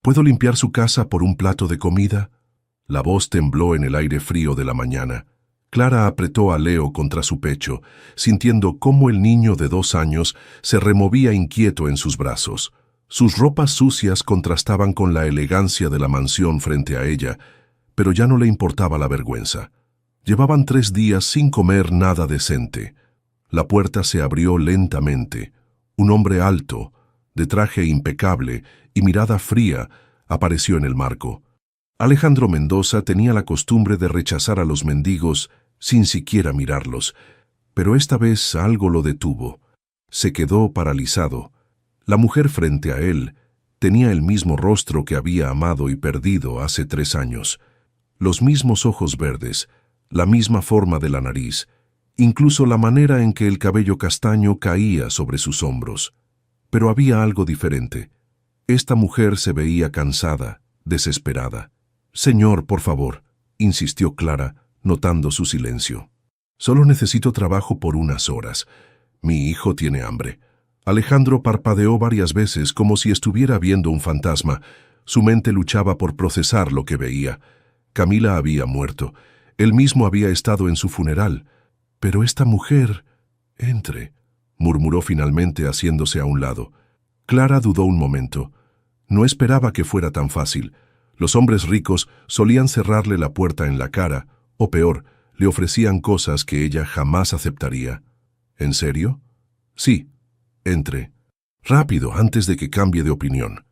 ¿Puedo limpiar su casa por un plato de comida? La voz tembló en el aire frío de la mañana. Clara apretó a Leo contra su pecho, sintiendo cómo el niño de 2 años se removía inquieto en sus brazos. Sus ropas sucias contrastaban con la elegancia de la mansión frente a ella, pero ya no le importaba la vergüenza. Llevaban 3 días sin comer nada decente. La puerta se abrió lentamente. Un hombre alto, de traje impecable y mirada fría, apareció en el marco. Alejandro Mendoza tenía la costumbre de rechazar a los mendigos sin siquiera mirarlos, pero esta vez algo lo detuvo. Se quedó paralizado. La mujer frente a él tenía el mismo rostro que había amado y perdido hace 3 años. Los mismos ojos verdes, la misma forma de la nariz, incluso la manera en que el cabello castaño caía sobre sus hombros. Pero había algo diferente. Esta mujer se veía cansada, desesperada. «Señor, por favor», insistió Clara, notando su silencio. «Solo necesito trabajo por unas horas. Mi hijo tiene hambre». Alejandro parpadeó varias veces como si estuviera viendo un fantasma. Su mente luchaba por procesar lo que veía. Camila había muerto. Él mismo había estado en su funeral. Pero esta mujer... «Entre», murmuró finalmente haciéndose a un lado. Clara dudó un momento. No esperaba que fuera tan fácil. Los hombres ricos solían cerrarle la puerta en la cara, o peor, le ofrecían cosas que ella jamás aceptaría. ¿En serio? Sí. Entre. Rápido, antes de que cambie de opinión.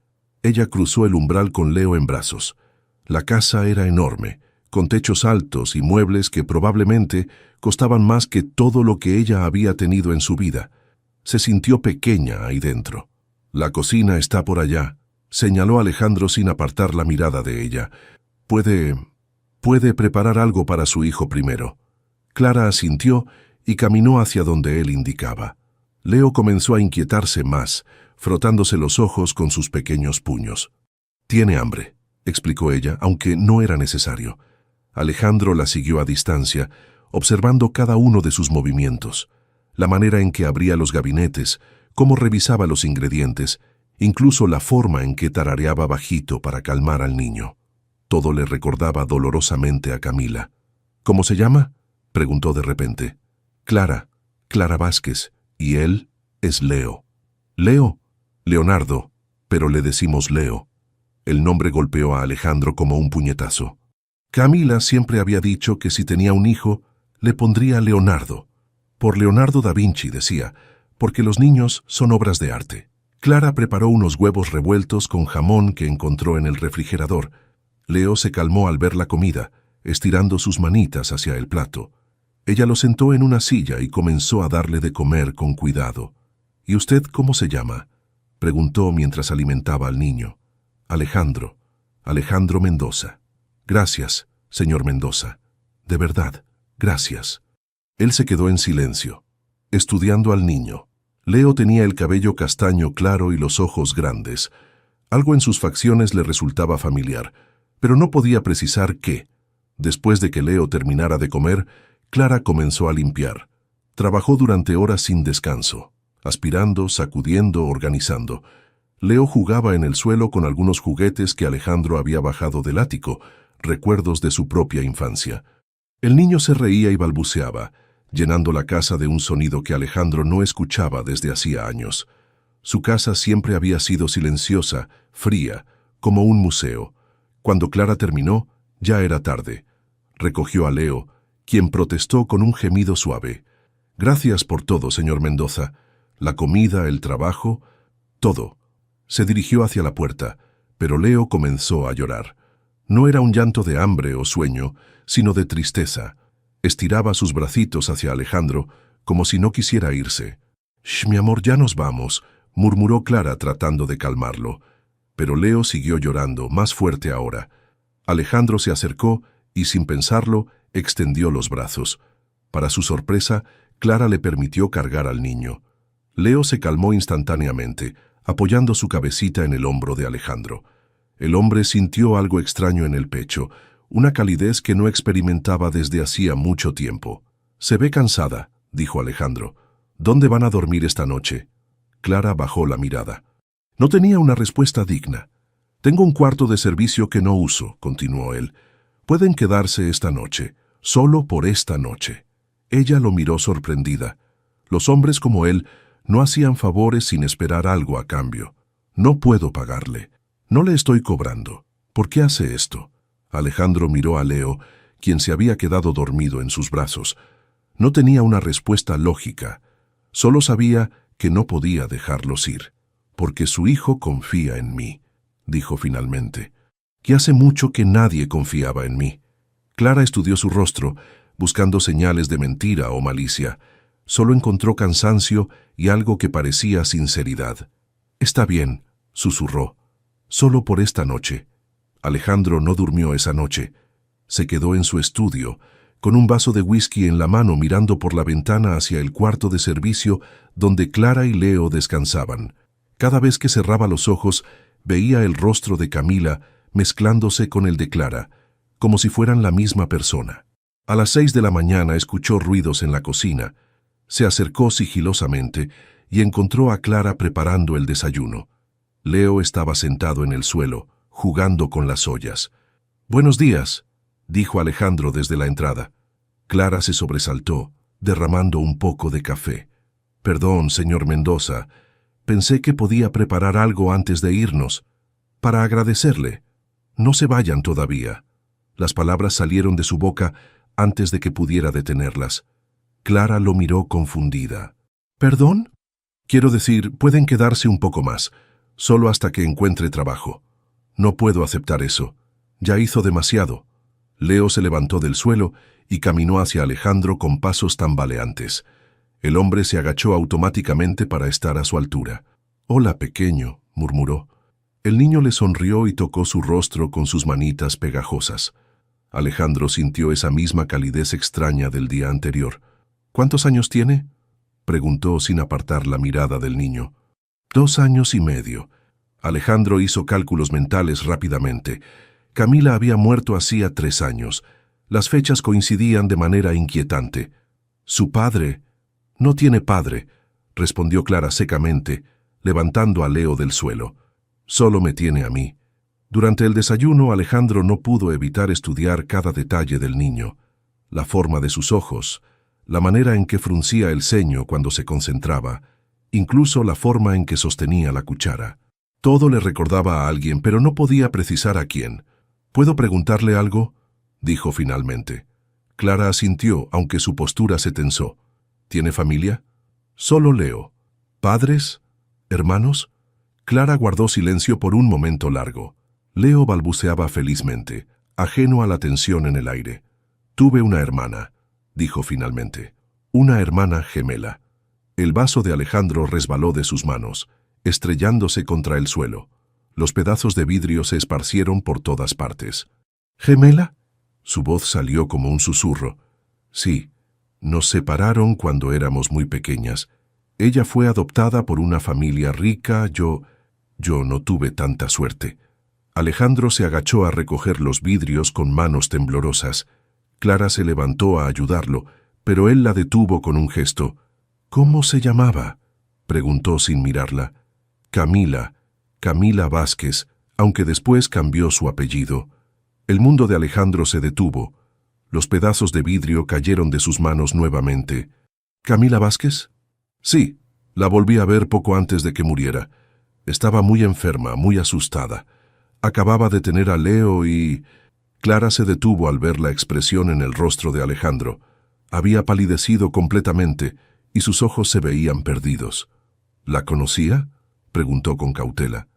Ella cruzó el umbral con Leo en brazos. La casa era enorme, con techos altos y muebles que probablemente costaban más que todo lo que ella había tenido en su vida. Se sintió pequeña ahí dentro. «La cocina está por allá», señaló Alejandro sin apartar la mirada de ella. Puede preparar algo para su hijo primero». Clara asintió y caminó hacia donde él indicaba. Leo comenzó a inquietarse más, frotándose los ojos con sus pequeños puños. «Tiene hambre», explicó ella, aunque no era necesario. Alejandro la siguió a distancia, observando cada uno de sus movimientos, la manera en que abría los gabinetes, cómo revisaba los ingredientes, incluso la forma en que tarareaba bajito para calmar al niño. Todo le recordaba dolorosamente a Camila. «¿Cómo se llama?», preguntó de repente. «Clara Vázquez, y él es Leo». «Leo, Leonardo, pero le decimos Leo». El nombre golpeó a Alejandro como un puñetazo. Camila siempre había dicho que si tenía un hijo, le pondría Leonardo. Por Leonardo da Vinci, decía, porque los niños son obras de arte. Clara preparó unos huevos revueltos con jamón que encontró en el refrigerador. Leo se calmó al ver la comida, estirando sus manitas hacia el plato. Ella lo sentó en una silla y comenzó a darle de comer con cuidado. «¿Y usted cómo se llama?», preguntó mientras alimentaba al niño. Alejandro Mendoza». «Gracias, señor Mendoza. De verdad, gracias». Él se quedó en silencio, estudiando al niño. Leo tenía el cabello castaño claro y los ojos grandes. Algo en sus facciones le resultaba familiar, pero no podía precisar qué. Después de que Leo terminara de comer, Clara comenzó a limpiar. Trabajó durante horas sin descanso, aspirando, sacudiendo, organizando. Leo jugaba en el suelo con algunos juguetes que Alejandro había bajado del ático, recuerdos de su propia infancia. El niño se reía y balbuceaba, llenando la casa de un sonido que Alejandro no escuchaba desde hacía años. Su casa siempre había sido silenciosa, fría, como un museo. Cuando Clara terminó, ya era tarde. Recogió a Leo, quien protestó con un gemido suave. «Gracias por todo, señor Mendoza. La comida, el trabajo, todo». Se dirigió hacia la puerta, pero Leo comenzó a llorar. No era un llanto de hambre o sueño, sino de tristeza. Estiraba sus bracitos hacia Alejandro, como si no quisiera irse. «Shh, mi amor, ya nos vamos», murmuró Clara tratando de calmarlo. Pero Leo siguió llorando, más fuerte ahora. Alejandro se acercó y, sin pensarlo, extendió los brazos. Para su sorpresa, Clara le permitió cargar al niño. Leo se calmó instantáneamente, apoyando su cabecita en el hombro de Alejandro. El hombre sintió algo extraño en el pecho, una calidez que no experimentaba desde hacía mucho tiempo. «Se ve cansada», dijo Alejandro. «¿Dónde van a dormir esta noche?». Clara bajó la mirada. No tenía una respuesta digna. Tengo un cuarto de servicio que no uso, continuó él. Pueden quedarse esta noche, solo por esta noche. Ella lo miró sorprendida. Los hombres como él no hacían favores sin esperar algo a cambio. No puedo pagarle. No le estoy cobrando. ¿Por qué hace esto? Alejandro miró a Leo, quien se había quedado dormido en sus brazos. No tenía una respuesta lógica. Solo sabía que no podía dejarlos ir. Porque su hijo confía en mí, dijo finalmente. Y hace mucho que nadie confiaba en mí. Clara estudió su rostro, buscando señales de mentira o malicia. Solo encontró cansancio y algo que parecía sinceridad. Está bien, susurró. Solo por esta noche. Alejandro no durmió esa noche. Se quedó en su estudio, con un vaso de whisky en la mano mirando por la ventana hacia el cuarto de servicio donde Clara y Leo descansaban. Cada vez que cerraba los ojos, veía el rostro de Camila mezclándose con el de Clara, como si fueran la misma persona. A las 6 de la mañana escuchó ruidos en la cocina. Se acercó sigilosamente y encontró a Clara preparando el desayuno. Leo estaba sentado en el suelo, jugando con las ollas. «Buenos días», dijo Alejandro desde la entrada. Clara se sobresaltó, derramando un poco de café. «Perdón, señor Mendoza. Pensé que podía preparar algo antes de irnos. Para agradecerle. No se vayan todavía». Las palabras salieron de su boca antes de que pudiera detenerlas. Clara lo miró confundida. «¿Perdón? Quiero decir, pueden quedarse un poco más, solo hasta que encuentre trabajo. No puedo aceptar eso. Ya hizo demasiado». Leo se levantó del suelo y caminó hacia Alejandro con pasos tambaleantes. El hombre se agachó automáticamente para estar a su altura. «Hola, pequeño», murmuró. El niño le sonrió y tocó su rostro con sus manitas pegajosas. Alejandro sintió esa misma calidez extraña del día anterior. «¿Cuántos años tiene?», preguntó sin apartar la mirada del niño. 2 años y medio. Alejandro hizo cálculos mentales rápidamente. Camila había muerto hacía 3 años. Las fechas coincidían de manera inquietante. «¿Su padre?» «No tiene padre», respondió Clara secamente, levantando a Leo del suelo. «Solo me tiene a mí». Durante el desayuno, Alejandro no pudo evitar estudiar cada detalle del niño. La forma de sus ojos, la manera en que fruncía el ceño cuando se concentraba, incluso la forma en que sostenía la cuchara. Todo le recordaba a alguien, pero no podía precisar a quién. «¿Puedo preguntarle algo?», dijo finalmente. Clara asintió, aunque su postura se tensó. «¿Tiene familia?». «Solo Leo». «¿Padres? ¿Hermanos?». Clara guardó silencio por un momento largo. Leo balbuceaba felizmente, ajeno a la tensión en el aire. «Tuve una hermana», dijo finalmente. «Una hermana gemela». El vaso de Alejandro resbaló de sus manos, estrellándose contra el suelo. Los pedazos de vidrio se esparcieron por todas partes. «¿Gemela?». Su voz salió como un susurro. «Sí, nos separaron cuando éramos muy pequeñas. Ella fue adoptada por una familia rica, yo no tuve tanta suerte». Alejandro se agachó a recoger los vidrios con manos temblorosas. Clara se levantó a ayudarlo, pero él la detuvo con un gesto. «¿Cómo se llamaba?», preguntó sin mirarla. «Camila, Camila Vázquez», aunque después cambió su apellido. El mundo de Alejandro se detuvo. Los pedazos de vidrio cayeron de sus manos nuevamente. «¿Camila Vázquez?». «Sí, la volví a ver poco antes de que muriera. Estaba muy enferma, muy asustada. Acababa de tener a Leo y...». Clara se detuvo al ver la expresión en el rostro de Alejandro. Había palidecido completamente y sus ojos se veían perdidos. «¿La conocía?», preguntó con cautela.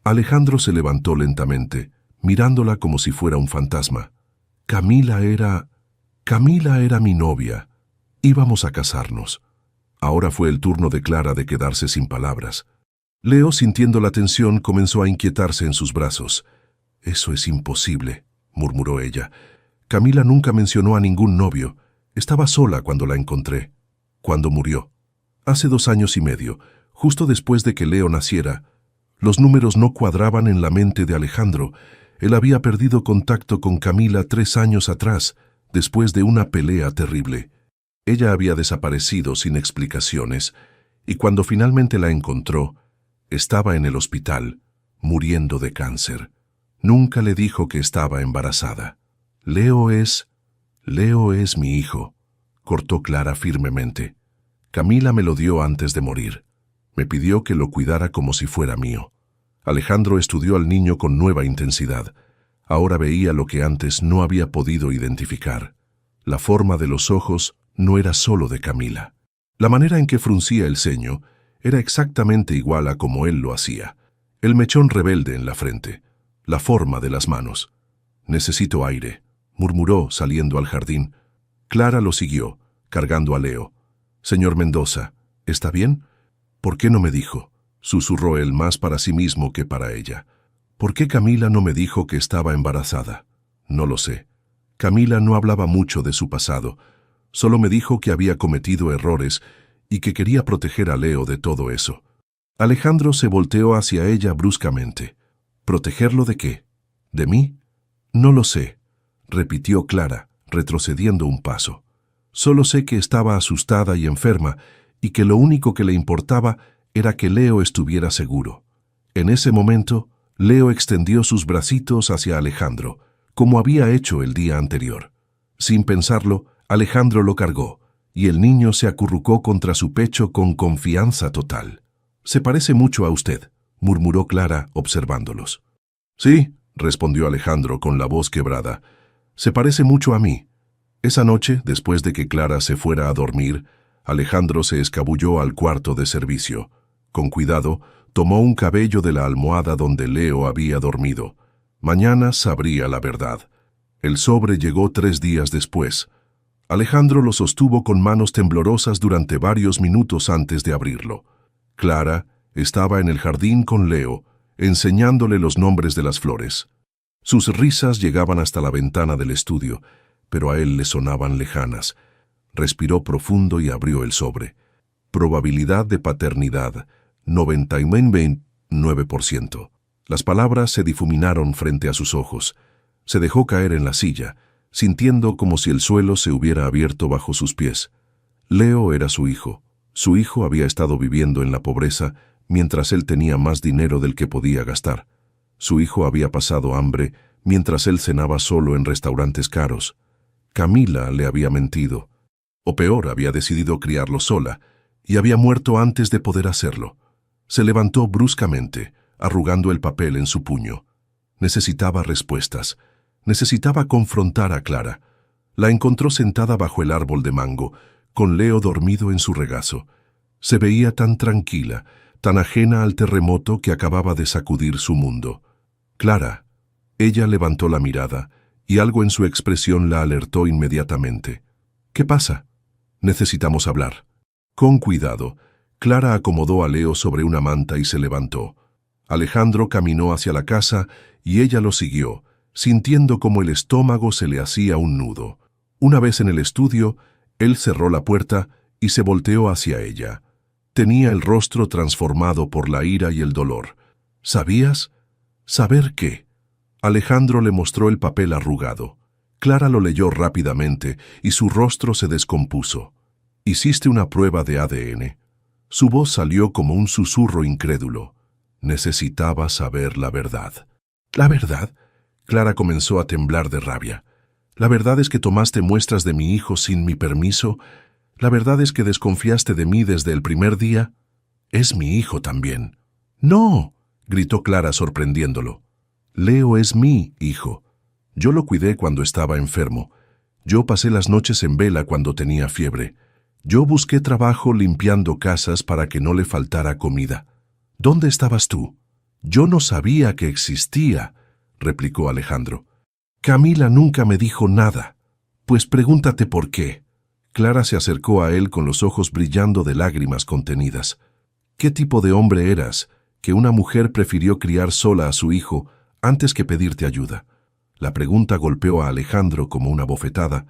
Alejandro se levantó lentamente, mirándola como si fuera un fantasma. Camila era mi novia. Íbamos a casarnos». Ahora fue el turno de Clara de quedarse sin palabras. Leo, sintiendo la tensión, comenzó a inquietarse en sus brazos. «Eso es imposible», murmuró ella. «Camila nunca mencionó a ningún novio. Estaba sola cuando la encontré. Cuando murió. Hace 2 años y medio, justo después de que Leo naciera. Los números no cuadraban en la mente de Alejandro. Él había perdido contacto con Camila 3 años atrás, después de una pelea terrible. Ella había desaparecido sin explicaciones, y cuando finalmente la encontró, estaba en el hospital, muriendo de cáncer. Nunca le dijo que estaba embarazada. Leo es mi hijo, cortó Clara firmemente. Camila me lo dio antes de morir. Me pidió que lo cuidara como si fuera mío. Alejandro estudió al niño con nueva intensidad. Ahora veía lo que antes no había podido identificar. La forma de los ojos no era solo de Camila. La manera en que fruncía el ceño era exactamente igual a como él lo hacía. El mechón rebelde en la frente, la forma de las manos. «Necesito aire», murmuró saliendo al jardín. Clara lo siguió, cargando a Leo. «Señor Mendoza, ¿está bien? ¿Por qué no me dijo?», susurró él más para sí mismo que para ella. «¿Por qué Camila no me dijo que estaba embarazada?». «No lo sé. Camila no hablaba mucho de su pasado. Solo me dijo que había cometido errores y que quería proteger a Leo de todo eso». Alejandro se volteó hacia ella bruscamente. «¿Protegerlo de qué? ¿De mí?». «No lo sé», repitió Clara, retrocediendo un paso. «Solo sé que estaba asustada y enferma y que lo único que le importaba era que Leo estuviera seguro». En ese momento, Leo extendió sus bracitos hacia Alejandro, como había hecho el día anterior. Sin pensarlo, Alejandro lo cargó, y el niño se acurrucó contra su pecho con confianza total. «Se parece mucho a usted», murmuró Clara, observándolos. «Sí», respondió Alejandro con la voz quebrada, «se parece mucho a mí». Esa noche, después de que Clara se fuera a dormir, Alejandro se escabulló al cuarto de servicio. Con cuidado, tomó un cabello de la almohada donde Leo había dormido. Mañana sabría la verdad. El sobre llegó 3 días después. Alejandro lo sostuvo con manos temblorosas durante varios minutos antes de abrirlo. Clara estaba en el jardín con Leo, enseñándole los nombres de las flores. Sus risas llegaban hasta la ventana del estudio, pero a él le sonaban lejanas. Respiró profundo y abrió el sobre. Probabilidad de paternidad, 99%. Las palabras se difuminaron frente a sus ojos. Se dejó caer en la silla, sintiendo como si el suelo se hubiera abierto bajo sus pies. Leo era su hijo. Su hijo había estado viviendo en la pobreza mientras él tenía más dinero del que podía gastar. Su hijo había pasado hambre mientras él cenaba solo en restaurantes caros. Camila le había mentido. O peor, había decidido criarlo sola, y había muerto antes de poder hacerlo. Se levantó bruscamente, arrugando el papel en su puño. Necesitaba respuestas. Necesitaba confrontar a Clara. La encontró sentada bajo el árbol de mango, con Leo dormido en su regazo. Se veía tan tranquila, tan ajena al terremoto que acababa de sacudir su mundo. «Clara». Ella levantó la mirada, y algo en su expresión la alertó inmediatamente. «¿Qué pasa?». «Necesitamos hablar». Con cuidado, Clara acomodó a Leo sobre una manta y se levantó. Alejandro caminó hacia la casa y ella lo siguió, sintiendo como el estómago se le hacía un nudo. Una vez en el estudio, él cerró la puerta y se volteó hacia ella. Tenía el rostro transformado por la ira y el dolor. «¿Sabías?». «¿Saber qué?». Alejandro le mostró el papel arrugado. Clara lo leyó rápidamente y su rostro se descompuso. «Hiciste una prueba de ADN». Su voz salió como un susurro incrédulo. Necesitaba saber la verdad. «¿La verdad?». Clara comenzó a temblar de rabia. «¿La verdad es que tomaste muestras de mi hijo sin mi permiso? ¿La verdad es que desconfiaste de mí desde el primer día?». «Es mi hijo también». «No», gritó Clara sorprendiéndolo. «Leo es mi hijo. Yo lo cuidé cuando estaba enfermo. Yo pasé las noches en vela cuando tenía fiebre. Yo busqué trabajo limpiando casas para que no le faltara comida. ¿Dónde estabas tú?». «Yo no sabía que existía», replicó Alejandro. «Camila nunca me dijo nada». «Pues pregúntate por qué». Clara se acercó a él con los ojos brillando de lágrimas contenidas. «¿Qué tipo de hombre eras, que una mujer prefirió criar sola a su hijo antes que pedirte ayuda?». La pregunta golpeó a Alejandro como una bofetada.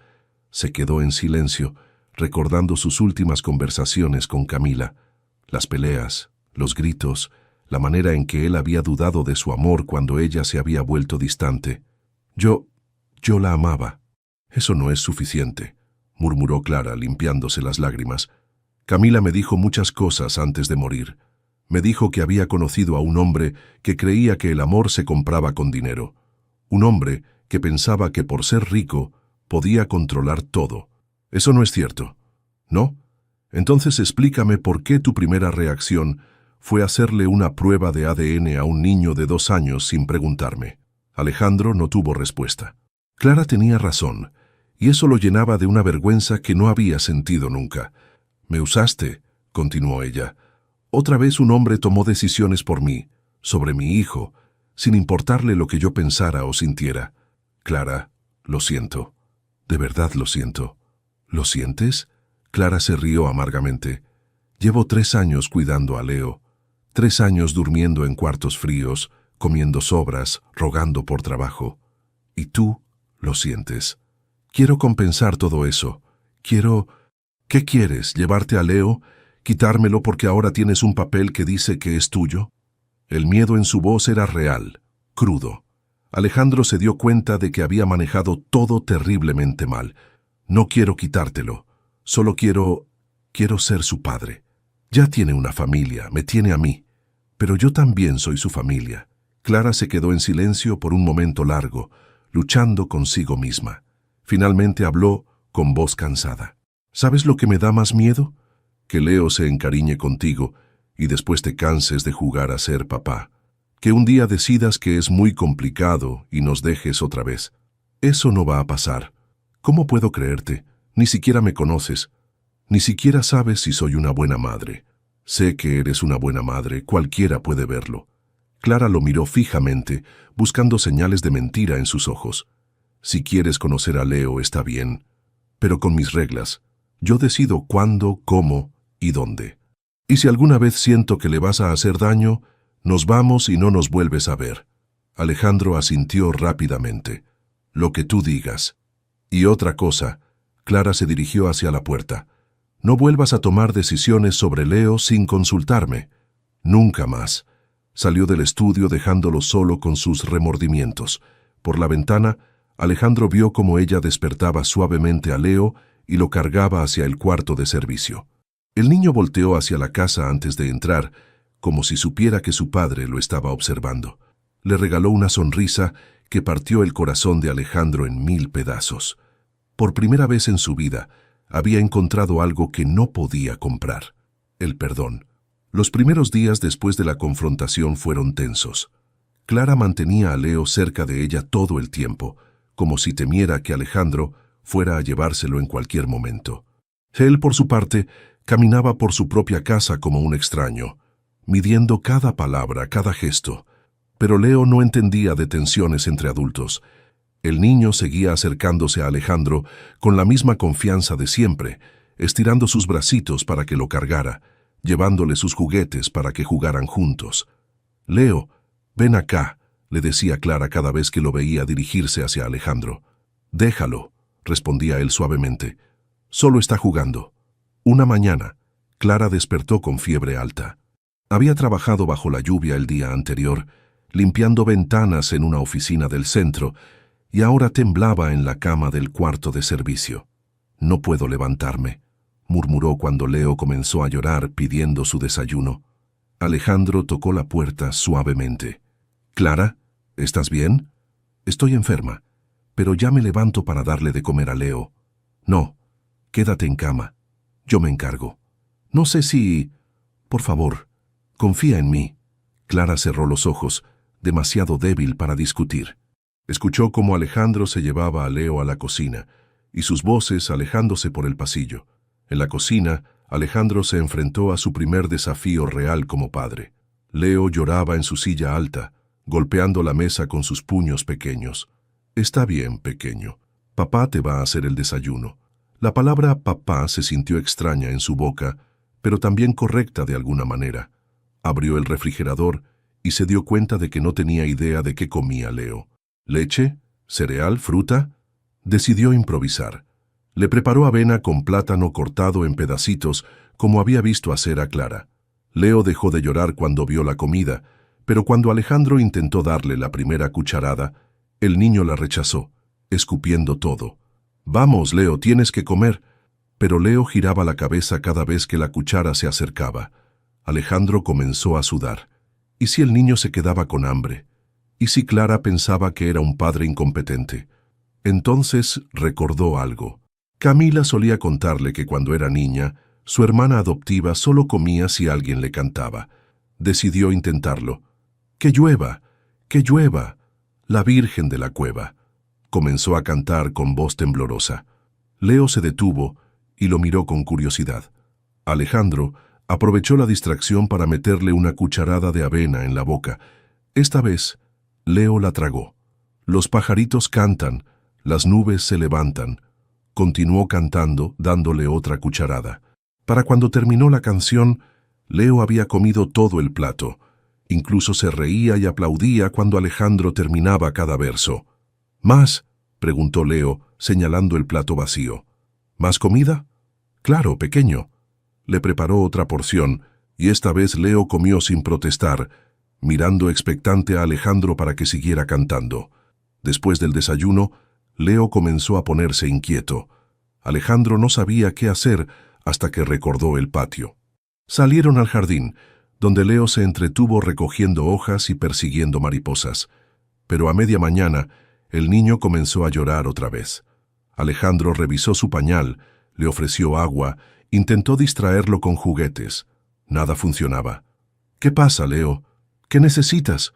Se quedó en silencio, recordando sus últimas conversaciones con Camila. Las peleas, los gritos, la manera en que él había dudado de su amor cuando ella se había vuelto distante. Yo la amaba». «Eso no es suficiente», murmuró Clara, limpiándose las lágrimas. «Camila me dijo muchas cosas antes de morir. Me dijo que había conocido a un hombre que creía que el amor se compraba con dinero. Un hombre que pensaba que por ser rico podía controlar todo. Eso no es cierto, ¿no? Entonces explícame por qué tu primera reacción fue hacerle una prueba de ADN a un niño de 2 años sin preguntarme. Alejandro no tuvo respuesta. Clara tenía razón, y eso lo llenaba de una vergüenza que no había sentido nunca. Me usaste, continuó ella. Otra vez un hombre tomó decisiones por mí, sobre mi hijo, sin importarle lo que yo pensara o sintiera. Clara, lo siento. De verdad lo siento. ¿Lo sientes? Clara se rió amargamente. Llevo 3 años cuidando a Leo. 3 años durmiendo en cuartos fríos, comiendo sobras, rogando por trabajo. Y tú lo sientes. Quiero compensar todo eso. Quiero... ¿Qué quieres? ¿Llevarte a Leo? ¿Quitármelo porque ahora tienes un papel que dice que es tuyo? El miedo en su voz era real, crudo. Alejandro se dio cuenta de que había manejado todo terriblemente mal. No quiero quitártelo. Solo quiero ser su padre. Ya tiene una familia, me tiene a mí. Pero yo también soy su familia. Clara se quedó en silencio por un momento largo, luchando consigo misma. Finalmente habló con voz cansada. ¿Sabes lo que me da más miedo? Que Leo se encariñe contigo y después te canses de jugar a ser papá. Que un día decidas que es muy complicado y nos dejes otra vez. Eso no va a pasar. ¿Cómo puedo creerte? Ni siquiera me conoces. Ni siquiera sabes si soy una buena madre. Sé que eres una buena madre, cualquiera puede verlo. Clara lo miró fijamente, buscando señales de mentira en sus ojos. Si quieres conocer a Leo está bien, pero con mis reglas. Yo decido cuándo, cómo y dónde. Y si alguna vez siento que le vas a hacer daño, nos vamos y no nos vuelves a ver. Alejandro asintió rápidamente. Lo que tú digas. Y otra cosa, Clara se dirigió hacia la puerta. No vuelvas a tomar decisiones sobre Leo sin consultarme. Nunca más. Salió del estudio dejándolo solo con sus remordimientos. Por la ventana, Alejandro vio cómo ella despertaba suavemente a Leo y lo cargaba hacia el cuarto de servicio. El niño volteó hacia la casa antes de entrar, como si supiera que su padre lo estaba observando. Le regaló una sonrisa que partió el corazón de Alejandro en 1000 pedazos. Por primera vez en su vida, había encontrado algo que no podía comprar: el perdón. Los primeros días después de la confrontación fueron tensos. Clara mantenía a Leo cerca de ella todo el tiempo, como si temiera que Alejandro fuera a llevárselo en cualquier momento. Él, por su parte, caminaba por su propia casa como un extraño, midiendo cada palabra, cada gesto. Pero Leo no entendía de tensiones entre adultos. El niño seguía acercándose a Alejandro con la misma confianza de siempre, estirando sus bracitos para que lo cargara, llevándole sus juguetes para que jugaran juntos. «Leo, ven acá», le decía Clara cada vez que lo veía dirigirse hacia Alejandro. «Déjalo», respondía él suavemente. «Solo está jugando». Una mañana, Clara despertó con fiebre alta. Había trabajado bajo la lluvia el día anterior, limpiando ventanas en una oficina del centro, y ahora temblaba en la cama del cuarto de servicio. «No puedo levantarme», murmuró cuando Leo comenzó a llorar pidiendo su desayuno. Alejandro tocó la puerta suavemente. «Clara, ¿estás bien?» «Estoy enferma, pero ya me levanto para darle de comer a Leo». «No, quédate en cama. Yo me encargo. No sé si... Por favor, confía en mí». Clara cerró los ojos, demasiado débil para discutir. Escuchó cómo Alejandro se llevaba a Leo a la cocina, y sus voces alejándose por el pasillo. En la cocina, Alejandro se enfrentó a su primer desafío real como padre. Leo lloraba en su silla alta, golpeando la mesa con sus puños pequeños. «Está bien, pequeño. Papá te va a hacer el desayuno». La palabra papá se sintió extraña en su boca, pero también correcta de alguna manera. Abrió el refrigerador y se dio cuenta de que no tenía idea de qué comía Leo. ¿Leche? ¿Cereal? ¿Fruta? Decidió improvisar. Le preparó avena con plátano cortado en pedacitos, como había visto hacer a Clara. Leo dejó de llorar cuando vio la comida, pero cuando Alejandro intentó darle la primera cucharada, el niño la rechazó, escupiendo todo. «Vamos, Leo, tienes que comer». Pero Leo giraba la cabeza cada vez que la cuchara se acercaba. Alejandro comenzó a sudar. ¿Y si el niño se quedaba con hambre? ¿Y si Clara pensaba que era un padre incompetente? Entonces recordó algo. Camila solía contarle que cuando era niña, su hermana adoptiva solo comía si alguien le cantaba. Decidió intentarlo. ¡Que llueva! ¡Que llueva! La Virgen de la Cueva. Comenzó a cantar con voz temblorosa. Leo se detuvo y lo miró con curiosidad. Alejandro aprovechó la distracción para meterle una cucharada de avena en la boca. Esta vez, Leo la tragó. Los pajaritos cantan, las nubes se levantan. Continuó cantando, dándole otra cucharada. Para cuando terminó la canción, Leo había comido todo el plato. Incluso se reía y aplaudía cuando Alejandro terminaba cada verso. ¿Más?, preguntó Leo, señalando el plato vacío. ¿Más comida? Claro, pequeño. Le preparó otra porción, y esta vez Leo comió sin protestar, mirando expectante a Alejandro para que siguiera cantando. Después del desayuno, Leo comenzó a ponerse inquieto. Alejandro no sabía qué hacer hasta que recordó el patio. Salieron al jardín, donde Leo se entretuvo recogiendo hojas y persiguiendo mariposas. Pero a media mañana, el niño comenzó a llorar otra vez. Alejandro revisó su pañal, le ofreció agua, intentó distraerlo con juguetes. Nada funcionaba. ¿Qué pasa, Leo? ¿Qué necesitas?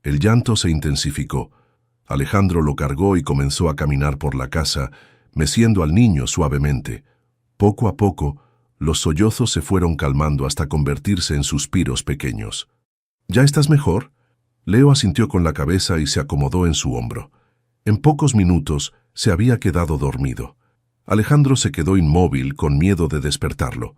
El llanto se intensificó. Alejandro lo cargó y comenzó a caminar por la casa, meciendo al niño suavemente. Poco a poco, los sollozos se fueron calmando hasta convertirse en suspiros pequeños. ¿Ya estás mejor? Leo asintió con la cabeza y se acomodó en su hombro. En pocos minutos se había quedado dormido. Alejandro se quedó inmóvil con miedo de despertarlo.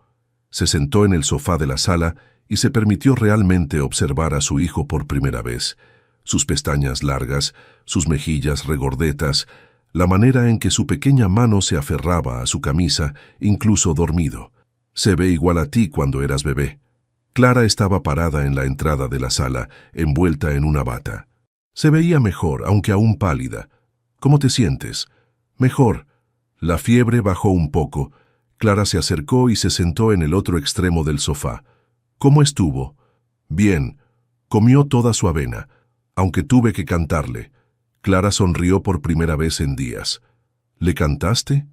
Se sentó en el sofá de la sala y se permitió realmente observar a su hijo por primera vez. Sus pestañas largas, sus mejillas regordetas, la manera en que su pequeña mano se aferraba a su camisa, incluso dormido. Se ve igual a ti cuando eras bebé. Clara estaba parada en la entrada de la sala, envuelta en una bata. Se veía mejor, aunque aún pálida. ¿Cómo te sientes? Mejor. La fiebre bajó un poco. Clara se acercó y se sentó en el otro extremo del sofá. ¿Cómo estuvo? Bien. Comió toda su avena, aunque tuve que cantarle. Clara sonrió por primera vez en días. ¿Le cantaste?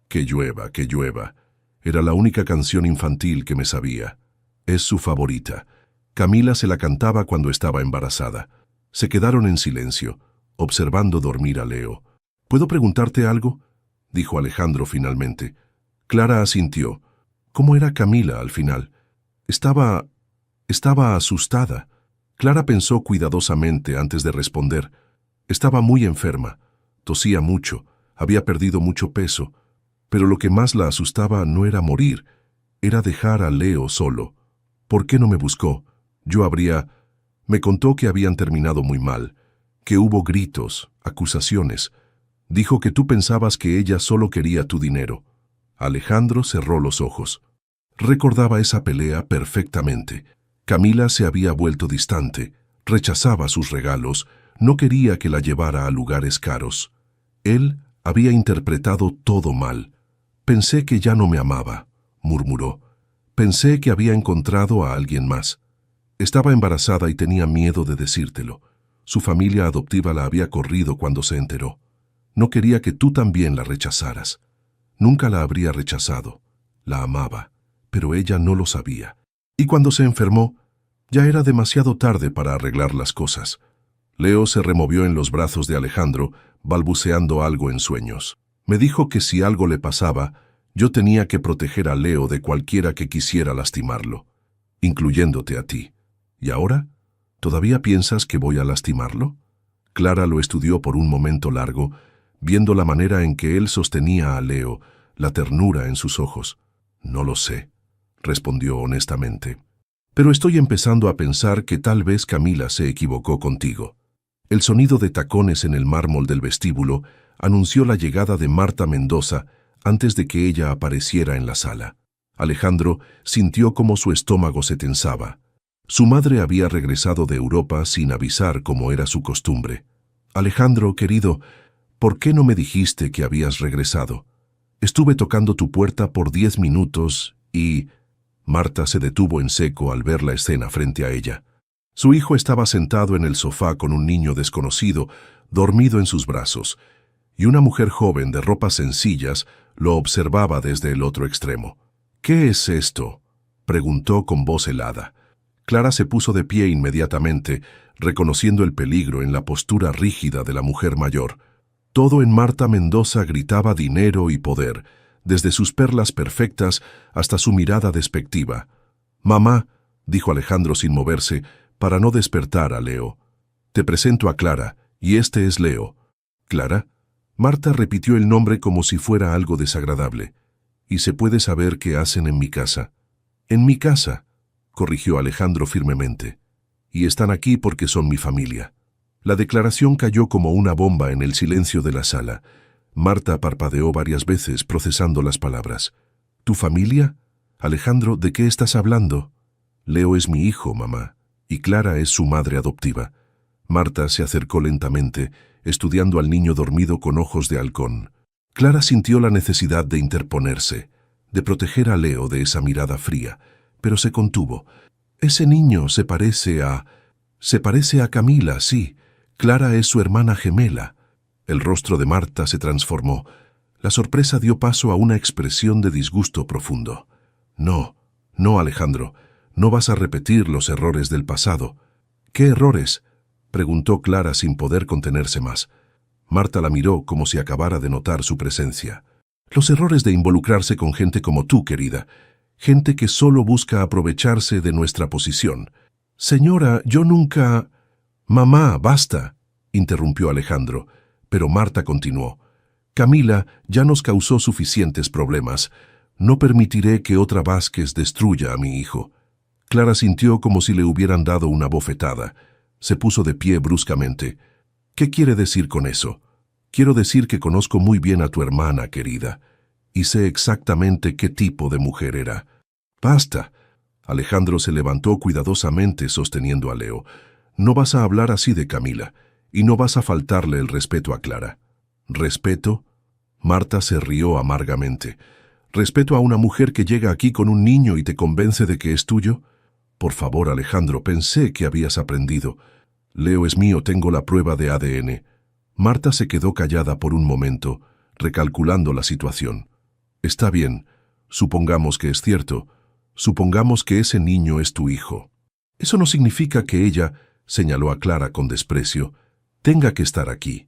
Que llueva, que llueva. Era la única canción infantil que me sabía. Es su favorita. Camila se la cantaba cuando estaba embarazada. Se quedaron en silencio, observando dormir a Leo. ¿Puedo preguntarte algo?, dijo Alejandro finalmente. Clara asintió. ¿Cómo era Camila al final? Estaba asustada. Clara pensó cuidadosamente antes de responder. Estaba muy enferma. Tosía mucho. Había perdido mucho peso. Pero lo que más la asustaba no era morir. Era dejar a Leo solo. ¿Por qué no me buscó? Me contó que habían terminado muy mal, que hubo gritos, acusaciones. Dijo que tú pensabas que ella solo quería tu dinero. Alejandro cerró los ojos. Recordaba esa pelea perfectamente. Camila se había vuelto distante, rechazaba sus regalos, no quería que la llevara a lugares caros. Él había interpretado todo mal. Pensé que ya no me amaba, murmuró. Pensé que había encontrado a alguien más. Estaba embarazada y tenía miedo de decírtelo. Su familia adoptiva la había corrido cuando se enteró. No quería que tú también la rechazaras. Nunca la habría rechazado. La amaba, pero ella no lo sabía. Y cuando se enfermó, ya era demasiado tarde para arreglar las cosas. Leo se removió en los brazos de Alejandro, balbuceando algo en sueños. Me dijo que si algo le pasaba, yo tenía que proteger a Leo de cualquiera que quisiera lastimarlo, incluyéndote a ti. ¿Y ahora? ¿Todavía piensas que voy a lastimarlo? Clara lo estudió por un momento largo, viendo la manera en que él sostenía a Leo, la ternura en sus ojos. No lo sé, respondió honestamente. Pero estoy empezando a pensar que tal vez Camila se equivocó contigo. El sonido de tacones en el mármol del vestíbulo anunció la llegada de Marta Mendoza antes de que ella apareciera en la sala. Alejandro sintió cómo su estómago se tensaba. Su madre había regresado de Europa sin avisar como era su costumbre. Alejandro, querido, ¿por qué no me dijiste que habías regresado? Estuve tocando tu puerta por 10 minutos y... Marta se detuvo en seco al ver la escena frente a ella. Su hijo estaba sentado en el sofá con un niño desconocido, dormido en sus brazos, y una mujer joven de ropas sencillas lo observaba desde el otro extremo. «¿Qué es esto?», preguntó con voz helada. Clara se puso de pie inmediatamente, reconociendo el peligro en la postura rígida de la mujer mayor. Todo en Marta Mendoza gritaba dinero y poder, desde sus perlas perfectas hasta su mirada despectiva. «Mamá», dijo Alejandro sin moverse, para no despertar a Leo. «Te presento a Clara, y este es Leo». «¿Clara?». Marta repitió el nombre como si fuera algo desagradable. «¿Y se puede saber qué hacen en mi casa?». «En mi casa», corrigió Alejandro firmemente. «Y están aquí porque son mi familia». La declaración cayó como una bomba en el silencio de la sala. Marta parpadeó varias veces procesando las palabras. «¿Tu familia? Alejandro, ¿de qué estás hablando?». «Leo es mi hijo, mamá, y Clara es su madre adoptiva». Marta se acercó lentamente, estudiando al niño dormido con ojos de halcón. Clara sintió la necesidad de interponerse, de proteger a Leo de esa mirada fría, pero se contuvo. «Ese niño se parece a Camila, sí. Clara es su hermana gemela». El rostro de Marta se transformó. La sorpresa dio paso a una expresión de disgusto profundo. «No, no, Alejandro, no vas a repetir los errores del pasado». «¿Qué errores?», preguntó Clara sin poder contenerse más. Marta la miró como si acabara de notar su presencia. «Los errores de involucrarse con gente como tú, querida. Gente que solo busca aprovecharse de nuestra posición». «Señora, yo nunca...». «Mamá, basta», interrumpió Alejandro, pero Marta continuó. «Camila ya nos causó suficientes problemas. No permitiré que otra Vázquez destruya a mi hijo». Clara sintió como si le hubieran dado una bofetada. Se puso de pie bruscamente. «¿Qué quiere decir con eso?». «Quiero decir que conozco muy bien a tu hermana, querida, y sé exactamente qué tipo de mujer era». «Basta». Alejandro se levantó cuidadosamente sosteniendo a Leo. «No vas a hablar así de Camila, y no vas a faltarle el respeto a Clara». «¿Respeto?». Marta se rió amargamente. «¿Respeto a una mujer que llega aquí con un niño y te convence de que es tuyo?». «Por favor, Alejandro, pensé que habías aprendido». «Leo es mío, tengo la prueba de ADN». Marta se quedó callada por un momento, recalculando la situación. «Está bien, supongamos que es cierto. Supongamos que ese niño es tu hijo. Eso no significa que ella», señaló a Clara con desprecio, «tenga que estar aquí.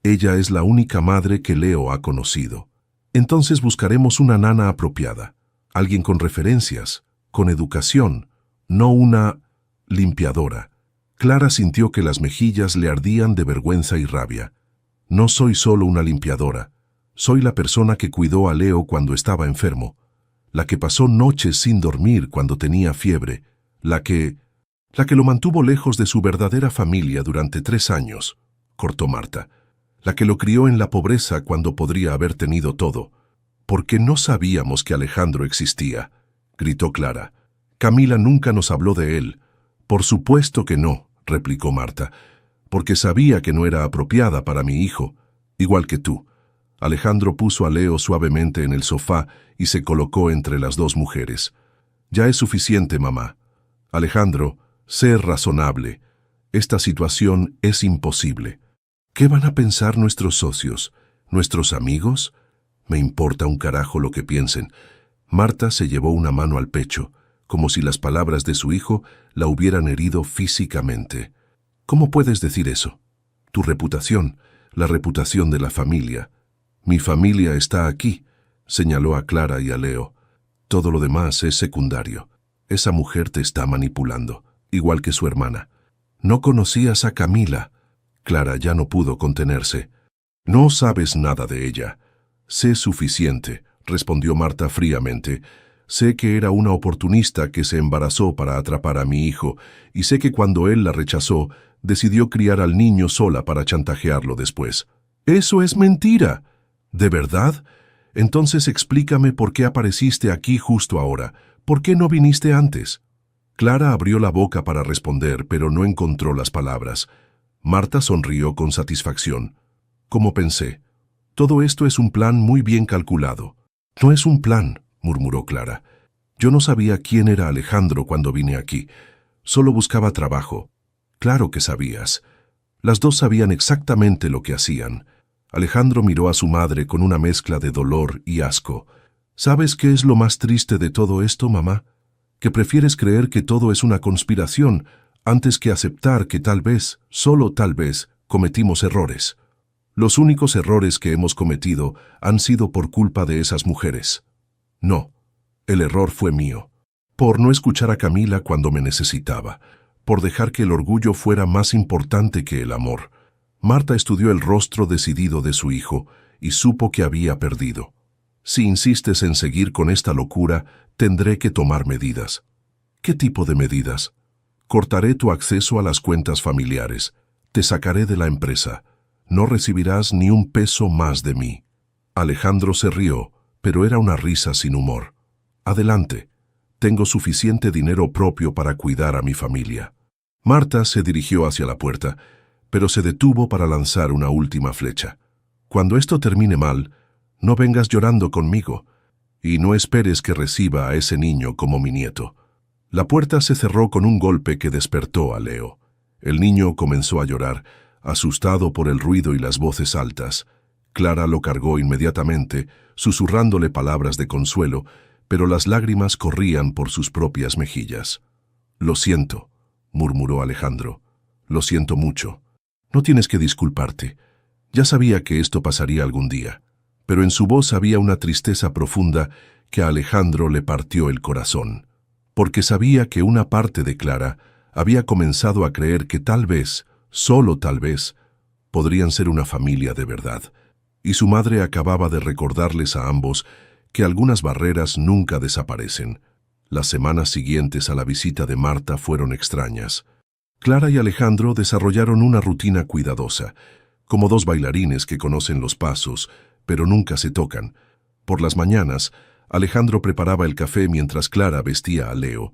Ella es la única madre que Leo ha conocido. Entonces buscaremos una nana apropiada, alguien con referencias, con educación, no una limpiadora». Clara sintió que las mejillas le ardían de vergüenza y rabia. «No soy solo una limpiadora. Soy la persona que cuidó a Leo cuando estaba enfermo, la que pasó noches sin dormir cuando tenía fiebre, la que lo mantuvo lejos de su verdadera familia durante 3 años», cortó Marta. «La que lo crió en la pobreza cuando podría haber tenido todo». «Porque no sabíamos que Alejandro existía», gritó Clara. «Camila nunca nos habló de él». «Por supuesto que no», replicó Marta, «porque sabía que no era apropiada para mi hijo, igual que tú». Alejandro puso a Leo suavemente en el sofá y se colocó entre las dos mujeres. «Ya es suficiente, mamá. Alejandro, sé razonable. Esta situación es imposible. ¿Qué van a pensar nuestros socios? ¿Nuestros amigos? Me importa un carajo lo que piensen». Marta se llevó una mano al pecho, como si las palabras de su hijo la hubieran herido físicamente. «¿Cómo puedes decir eso? Tu reputación, la reputación de la familia». «Mi familia está aquí», señaló a Clara y a Leo. «Todo lo demás es secundario. Esa mujer te está manipulando, igual que su hermana». «No conocías a Camila». Clara ya no pudo contenerse. «No sabes nada de ella». «Sé suficiente», respondió Marta fríamente. «Sé que era una oportunista que se embarazó para atrapar a mi hijo, y sé que cuando él la rechazó, decidió criar al niño sola para chantajearlo después». «Eso es mentira». «¿De verdad? Entonces explícame por qué apareciste aquí justo ahora. ¿Por qué no viniste antes?». Clara abrió la boca para responder, pero no encontró las palabras. Marta sonrió con satisfacción. «Como pensé. Todo esto es un plan muy bien calculado». «No es un plan», murmuró Clara. «Yo no sabía quién era Alejandro cuando vine aquí. Solo buscaba trabajo. Claro que sabías. Las dos sabían exactamente lo que hacían. Alejandro miró a su madre con una mezcla de dolor y asco. ¿Sabes qué es lo más triste de todo esto, mamá? Que prefieres creer que todo es una conspiración antes que aceptar que tal vez, solo tal vez, cometimos errores. Los únicos errores que hemos cometido han sido por culpa de esas mujeres. No, el error fue mío. Por no escuchar a Camila cuando me necesitaba. Por dejar que el orgullo fuera más importante que el amor. Marta estudió el rostro decidido de su hijo y supo que había perdido. Si insistes en seguir con esta locura, tendré que tomar medidas. ¿Qué tipo de medidas? Cortaré tu acceso a las cuentas familiares. Te sacaré de la empresa. No recibirás ni un peso más de mí. Alejandro se rió, pero era una risa sin humor. Adelante. Tengo suficiente dinero propio para cuidar a mi familia. Marta se dirigió hacia la puerta, pero se detuvo para lanzar una última flecha. Cuando esto termine mal, no vengas llorando conmigo, y no esperes que reciba a ese niño como mi nieto. La puerta se cerró con un golpe que despertó a Leo. El niño comenzó a llorar, asustado por el ruido y las voces altas. Clara lo cargó inmediatamente, susurrándole palabras de consuelo, pero las lágrimas corrían por sus propias mejillas. «Lo siento», murmuró Alejandro. «Lo siento mucho. No tienes que disculparte. Ya sabía que esto pasaría algún día». Pero en su voz había una tristeza profunda que a Alejandro le partió el corazón, porque sabía que una parte de Clara había comenzado a creer que tal vez, solo tal vez, podrían ser una familia de verdad, y su madre acababa de recordarles a ambos que algunas barreras nunca desaparecen. Las semanas siguientes a la visita de Marta fueron extrañas. Clara y Alejandro desarrollaron una rutina cuidadosa, como dos bailarines que conocen los pasos, pero nunca se tocan. Por las mañanas, Alejandro preparaba el café mientras Clara vestía a Leo.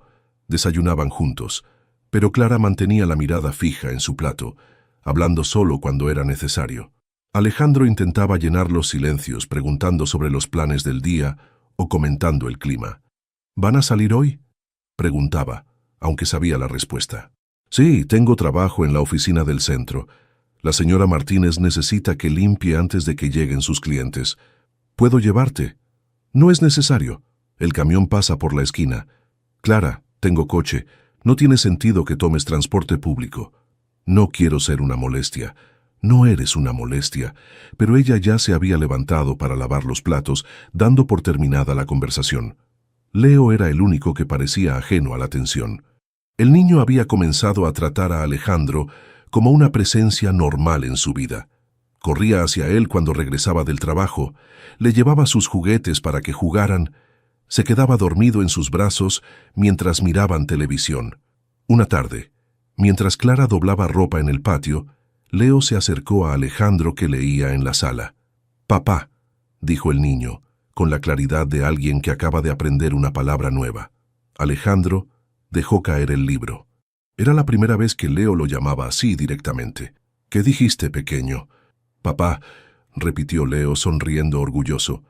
Desayunaban juntos, pero Clara mantenía la mirada fija en su plato, hablando solo cuando era necesario. Alejandro intentaba llenar los silencios preguntando sobre los planes del día o comentando el clima. «¿Van a salir hoy?», preguntaba, aunque sabía la respuesta. «Sí, tengo trabajo en la oficina del centro. La señora Martínez necesita que limpie antes de que lleguen sus clientes. ¿Puedo llevarte?» «No es necesario. El camión pasa por la esquina. Clara, tengo coche. No tiene sentido que tomes transporte público». «No quiero ser una molestia». «No eres una molestia», pero ella ya se había levantado para lavar los platos, dando por terminada la conversación. Leo era el único que parecía ajeno a la tensión. El niño había comenzado a tratar a Alejandro como una presencia normal en su vida. Corría hacia él cuando regresaba del trabajo, le llevaba sus juguetes para que jugaran, se quedaba dormido en sus brazos mientras miraban televisión. Una tarde, mientras Clara doblaba ropa en el patio, Leo se acercó a Alejandro que leía en la sala. «Papá», dijo el niño, con la claridad de alguien que acaba de aprender una palabra nueva. Alejandro dejó caer el libro. Era la primera vez que Leo lo llamaba así directamente. «¿Qué dijiste, pequeño?» «Papá», repitió Leo sonriendo orgulloso.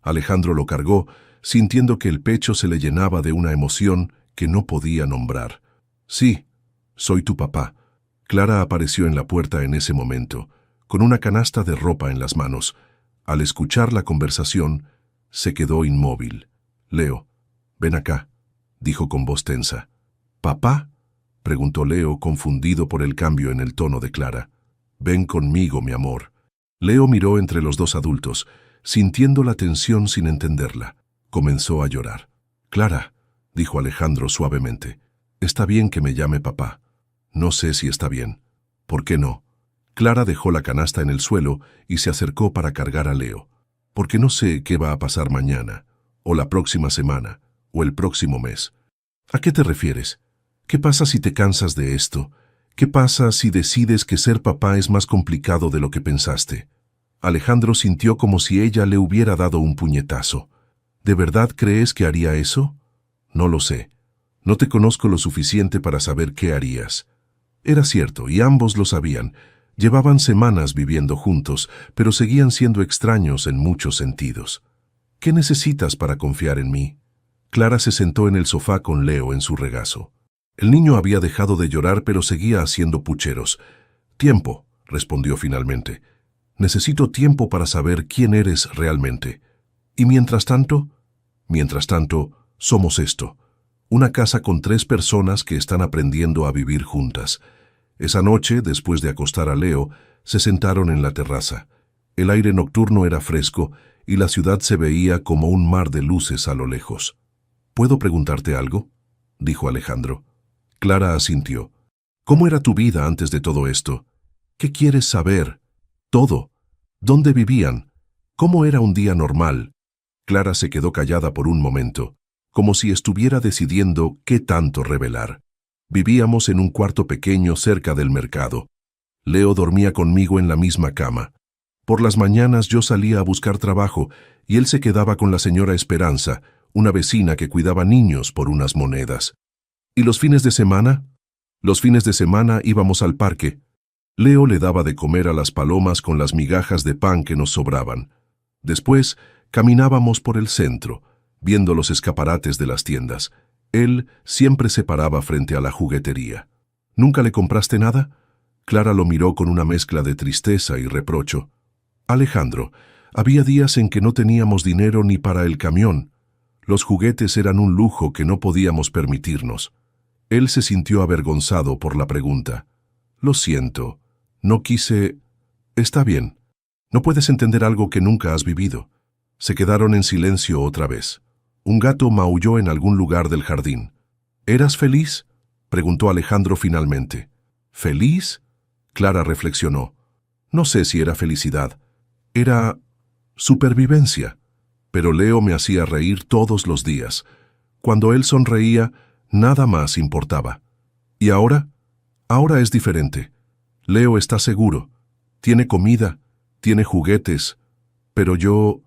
Alejandro lo cargó, sintiendo que el pecho se le llenaba de una emoción que no podía nombrar. «Sí, soy tu papá». Clara apareció en la puerta en ese momento, con una canasta de ropa en las manos. Al escuchar la conversación, se quedó inmóvil. «Leo, ven acá», dijo con voz tensa. «¿Papá?», preguntó Leo, confundido por el cambio en el tono de Clara. «Ven conmigo, mi amor». Leo miró entre los dos adultos, sintiendo la tensión sin entenderla. Comenzó a llorar. «Clara», dijo Alejandro suavemente, «está bien que me llame papá». «No sé si está bien». «¿Por qué no?». Clara dejó la canasta en el suelo y se acercó para cargar a Leo. «Porque no sé qué va a pasar mañana, o la próxima semana, o el próximo mes». «¿A qué te refieres? ¿Qué pasa si te cansas de esto? ¿Qué pasa si decides que ser papá es más complicado de lo que pensaste?» Alejandro sintió como si ella le hubiera dado un puñetazo. «¿De verdad crees que haría eso?». «No lo sé. No te conozco lo suficiente para saber qué harías». Era cierto, y ambos lo sabían. Llevaban semanas viviendo juntos, pero seguían siendo extraños en muchos sentidos. «¿Qué necesitas para confiar en mí?». Clara se sentó en el sofá con Leo en su regazo. El niño había dejado de llorar, pero seguía haciendo pucheros. Tiempo, respondió finalmente. Necesito tiempo para saber quién eres realmente. Y mientras tanto, somos esto. Una casa con 3 personas que están aprendiendo a vivir juntas. Esa noche, después de acostar a Leo, se sentaron en la terraza. El aire nocturno era fresco y la ciudad se veía como un mar de luces a lo lejos. ¿Puedo preguntarte algo?, dijo Alejandro. Clara asintió. ¿Cómo era tu vida antes de todo esto? ¿Qué quieres saber? Todo. ¿Dónde vivían? ¿Cómo era un día normal? Clara se quedó callada por un momento, como si estuviera decidiendo qué tanto revelar. Vivíamos en un cuarto pequeño cerca del mercado. Leo dormía conmigo en la misma cama. Por las mañanas yo salía a buscar trabajo y él se quedaba con la señora Esperanza, una vecina que cuidaba niños por unas monedas. ¿Y los fines de semana? Los fines de semana íbamos al parque. Leo le daba de comer a las palomas con las migajas de pan que nos sobraban. Después caminábamos por el centro, viendo los escaparates de las tiendas. Él siempre se paraba frente a la juguetería. ¿Nunca le compraste nada? Clara lo miró con una mezcla de tristeza y reprocho. Alejandro, había días en que no teníamos dinero ni para el camión. Los juguetes eran un lujo que no podíamos permitirnos. Él se sintió avergonzado por la pregunta. Lo siento, no quise... Está bien. No puedes entender algo que nunca has vivido. Se quedaron en silencio otra vez. Un gato maulló en algún lugar del jardín. ¿Eras feliz?, preguntó Alejandro finalmente. ¿Feliz?, Clara reflexionó. No sé si era felicidad. Era supervivencia. Pero Leo me hacía reír todos los días. Cuando él sonreía, nada más importaba. ¿Y ahora? Ahora es diferente. Leo está seguro. Tiene comida, tiene juguetes. Pero yo...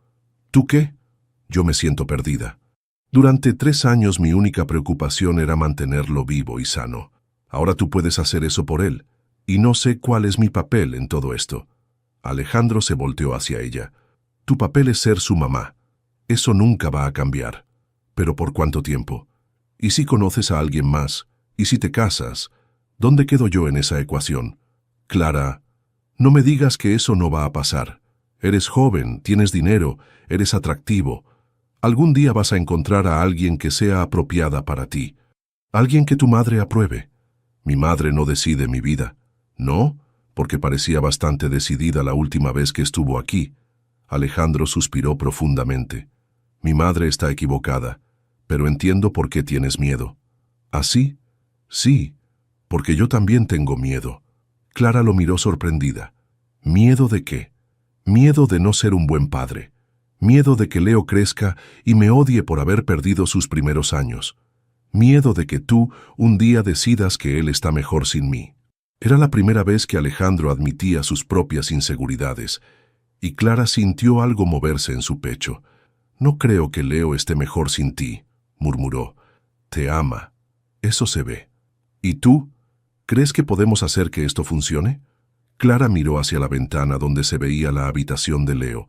¿Tú qué? Yo me siento perdida. Durante 3 años mi única preocupación era mantenerlo vivo y sano. Ahora tú puedes hacer eso por él. Y no sé cuál es mi papel en todo esto. Alejandro se volteó hacia ella. Tu papel es ser su mamá. Eso nunca va a cambiar. ¿Pero por cuánto tiempo? ¿Y si conoces a alguien más? ¿Y si te casas? ¿Dónde quedo yo en esa ecuación? Clara, no me digas que eso no va a pasar. Eres joven, tienes dinero, eres atractivo. Algún día vas a encontrar a alguien que sea apropiada para ti. Alguien que tu madre apruebe. Mi madre no decide mi vida. ¿No? Porque parecía bastante decidida la última vez que estuvo aquí. Alejandro suspiró profundamente. Mi madre está equivocada, pero entiendo por qué tienes miedo. ¿Así? Sí, porque yo también tengo miedo. Clara lo miró sorprendida. ¿Miedo de qué? Miedo de no ser un buen padre. Miedo de que Leo crezca y me odie por haber perdido sus primeros años. Miedo de que tú un día decidas que él está mejor sin mí. Era la primera vez que Alejandro admitía sus propias inseguridades, y Clara sintió algo moverse en su pecho. No creo que Leo esté mejor sin ti, murmuró. Te ama. Eso se ve. ¿Y tú? ¿Crees que podemos hacer que esto funcione? Clara miró hacia la ventana donde se veía la habitación de Leo.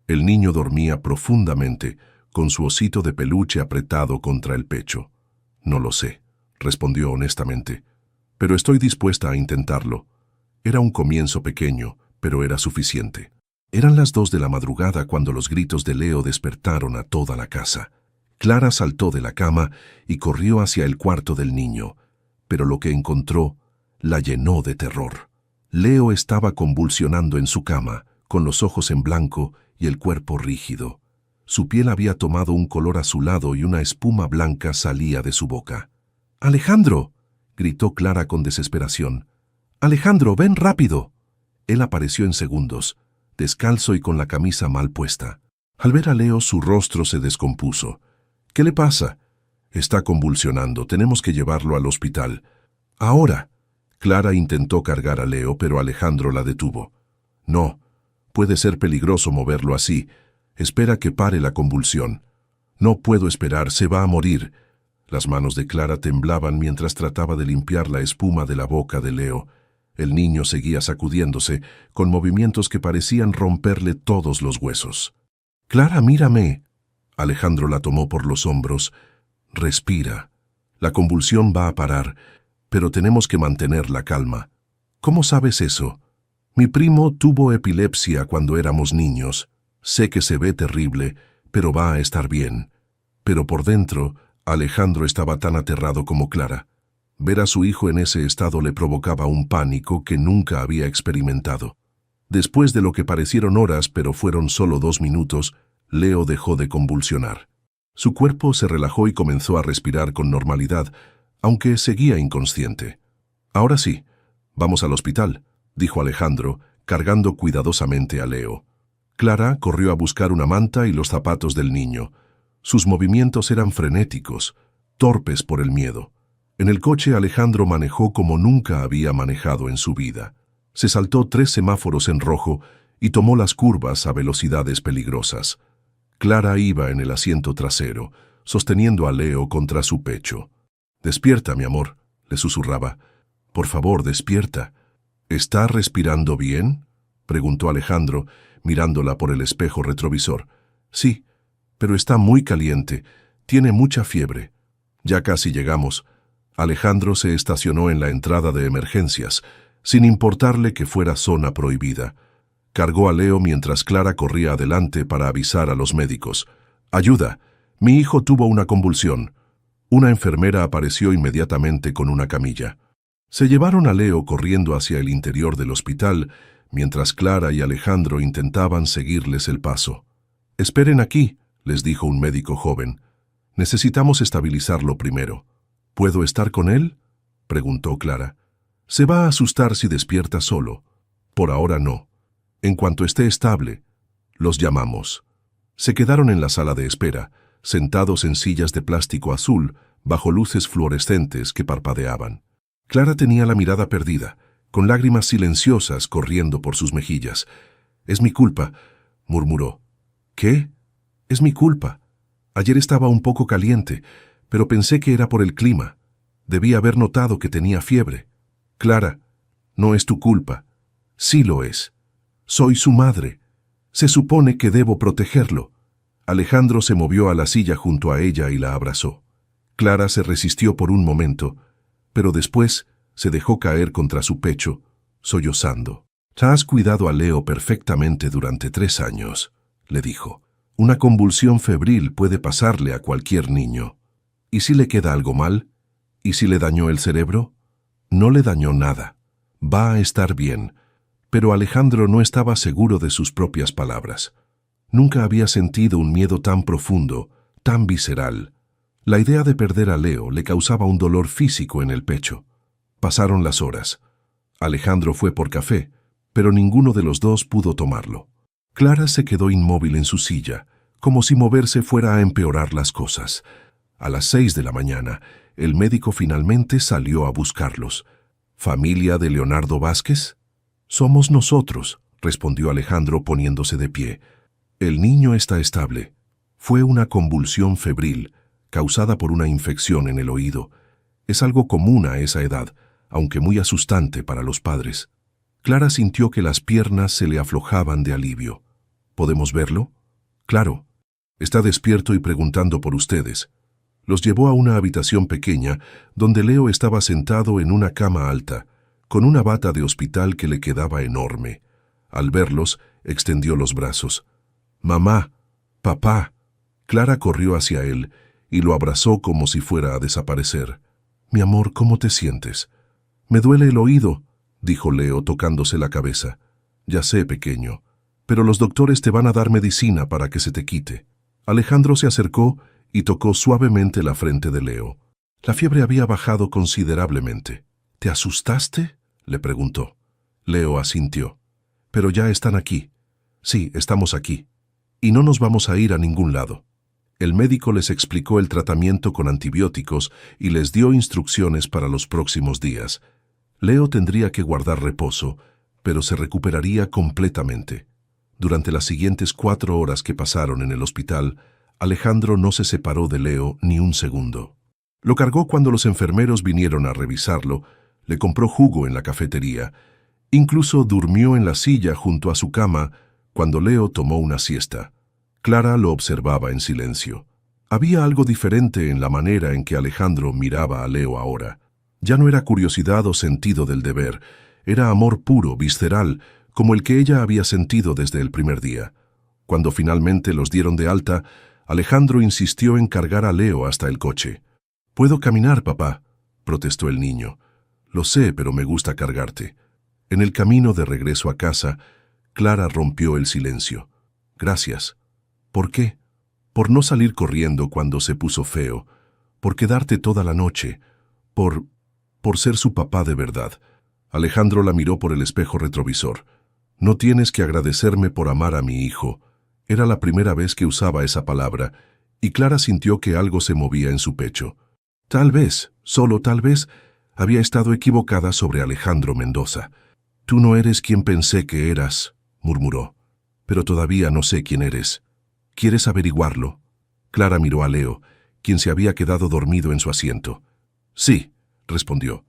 El niño dormía profundamente, con su osito de peluche apretado contra el pecho. No lo sé, respondió honestamente, pero estoy dispuesta a intentarlo. Era un comienzo pequeño, pero era suficiente. Eran las 2 de la madrugada cuando los gritos de Leo despertaron a toda la casa. Clara saltó de la cama y corrió hacia el cuarto del niño, pero lo que encontró la llenó de terror. Leo estaba convulsionando en su cama, con los ojos en blanco y el cuerpo rígido. Su piel había tomado un color azulado y una espuma blanca salía de su boca. ¡Alejandro!, gritó Clara con desesperación. ¡Alejandro, ven rápido! Él apareció en segundos, descalzo y con la camisa mal puesta. Al ver a Leo, su rostro se descompuso. ¿Qué le pasa? Está convulsionando, tenemos que llevarlo al hospital. ¡Ahora! Clara intentó cargar a Leo, pero Alejandro la detuvo. No, puede ser peligroso moverlo así. Espera que pare la convulsión. No puedo esperar, se va a morir. Las manos de Clara temblaban mientras trataba de limpiar la espuma de la boca de Leo. El niño seguía sacudiéndose, con movimientos que parecían romperle todos los huesos. «Clara, mírame». Alejandro la tomó por los hombros. «Respira». La convulsión va a parar, pero tenemos que mantener la calma. ¿Cómo sabes eso? Mi primo tuvo epilepsia cuando éramos niños. Sé que se ve terrible, pero va a estar bien. Pero por dentro, Alejandro estaba tan aterrado como Clara. Ver a su hijo en ese estado le provocaba un pánico que nunca había experimentado. Después de lo que parecieron horas, pero fueron solo 2 minutos, Leo dejó de convulsionar. Su cuerpo se relajó y comenzó a respirar con normalidad, aunque seguía inconsciente. Ahora sí, vamos al hospital, dijo Alejandro, cargando cuidadosamente a Leo. Clara corrió a buscar una manta y los zapatos del niño. Sus movimientos eran frenéticos, torpes por el miedo. En el coche Alejandro manejó como nunca había manejado en su vida. Se saltó 3 semáforos en rojo y tomó las curvas a velocidades peligrosas. Clara iba en el asiento trasero, sosteniendo a Leo contra su pecho. «Despierta, mi amor», le susurraba. «Por favor, despierta». «¿Está respirando bien?», preguntó Alejandro, mirándola por el espejo retrovisor. «Sí, pero está muy caliente. Tiene mucha fiebre». «Ya casi llegamos». Alejandro se estacionó en la entrada de emergencias, sin importarle que fuera zona prohibida. Cargó a Leo mientras Clara corría adelante para avisar a los médicos. «Ayuda, mi hijo tuvo una convulsión». Una enfermera apareció inmediatamente con una camilla. Se llevaron a Leo corriendo hacia el interior del hospital, mientras Clara y Alejandro intentaban seguirles el paso. «Esperen aquí», les dijo un médico joven. «Necesitamos estabilizarlo primero». «¿Puedo estar con él?», preguntó Clara. «Se va a asustar si despierta solo». «Por ahora no. En cuanto esté estable, los llamamos». Se quedaron en la sala de espera, sentados en sillas de plástico azul, bajo luces fluorescentes que parpadeaban. Clara tenía la mirada perdida, con lágrimas silenciosas corriendo por sus mejillas. «Es mi culpa», murmuró. «¿Qué? Es mi culpa. Ayer estaba un poco caliente, pero pensé que era por el clima. Debí haber notado que tenía fiebre». «Clara, no es tu culpa». «Sí lo es. Soy su madre. Se supone que debo protegerlo». Alejandro se movió a la silla junto a ella y la abrazó. Clara se resistió por un momento, pero después se dejó caer contra su pecho, sollozando. «Has cuidado a Leo perfectamente durante 3 años», le dijo. «Una convulsión febril puede pasarle a cualquier niño. ¿Y si le queda algo mal? ¿Y si le dañó el cerebro?». «No le dañó nada. Va a estar bien». Pero Alejandro no estaba seguro de sus propias palabras. Nunca había sentido un miedo tan profundo, tan visceral. La idea de perder a Leo le causaba un dolor físico en el pecho. Pasaron las horas. Alejandro fue por café, pero ninguno de los dos pudo tomarlo. Clara se quedó inmóvil en su silla, como si moverse fuera a empeorar las cosas. A las 6 de la mañana, el médico finalmente salió a buscarlos. «¿Familia de Leonardo Vázquez?». «Somos nosotros», respondió Alejandro poniéndose de pie. «El niño está estable. Fue una convulsión febril, causada por una infección en el oído. Es algo común a esa edad, aunque muy asustante para los padres». Clara sintió que las piernas se le aflojaban de alivio. «¿Podemos verlo?». «Claro. Está despierto y preguntando por ustedes». Los llevó a una habitación pequeña, donde Leo estaba sentado en una cama alta, con una bata de hospital que le quedaba enorme. Al verlos, extendió los brazos. «Mamá, papá». Clara corrió hacia él y lo abrazó como si fuera a desaparecer. «Mi amor, ¿cómo te sientes?». «Me duele el oído», dijo Leo tocándose la cabeza. «Ya sé, pequeño, pero los doctores te van a dar medicina para que se te quite». Alejandro se acercó y tocó suavemente la frente de Leo. La fiebre había bajado considerablemente. «¿Te asustaste?», le preguntó. Leo asintió. «Pero ya están aquí». «Sí, estamos aquí. Y no nos vamos a ir a ningún lado». El médico les explicó el tratamiento con antibióticos y les dio instrucciones para los próximos días. Leo tendría que guardar reposo, pero se recuperaría completamente. Durante las siguientes 4 horas que pasaron en el hospital, Alejandro no se separó de Leo ni un segundo. Lo cargó cuando los enfermeros vinieron a revisarlo, le compró jugo en la cafetería, incluso durmió en la silla junto a su cama cuando Leo tomó una siesta. Clara lo observaba en silencio. Había algo diferente en la manera en que Alejandro miraba a Leo ahora. Ya no era curiosidad o sentido del deber, era amor puro, visceral, como el que ella había sentido desde el primer día. Cuando finalmente los dieron de alta, Alejandro insistió en cargar a Leo hasta el coche. «¿Puedo caminar, papá?», protestó el niño. «Lo sé, pero me gusta cargarte». En el camino de regreso a casa, Clara rompió el silencio. «Gracias». «¿Por qué?». «Por no salir corriendo cuando se puso feo, por quedarte toda la noche, por ser su papá de verdad». Alejandro la miró por el espejo retrovisor. «No tienes que agradecerme por amar a mi hijo». Era la primera vez que usaba esa palabra, y Clara sintió que algo se movía en su pecho. Tal vez, solo tal vez, había estado equivocada sobre Alejandro Mendoza. «Tú no eres quien pensé que eras», murmuró. «Pero todavía no sé quién eres. ¿Quieres averiguarlo?». Clara miró a Leo, quien se había quedado dormido en su asiento. «Sí», respondió.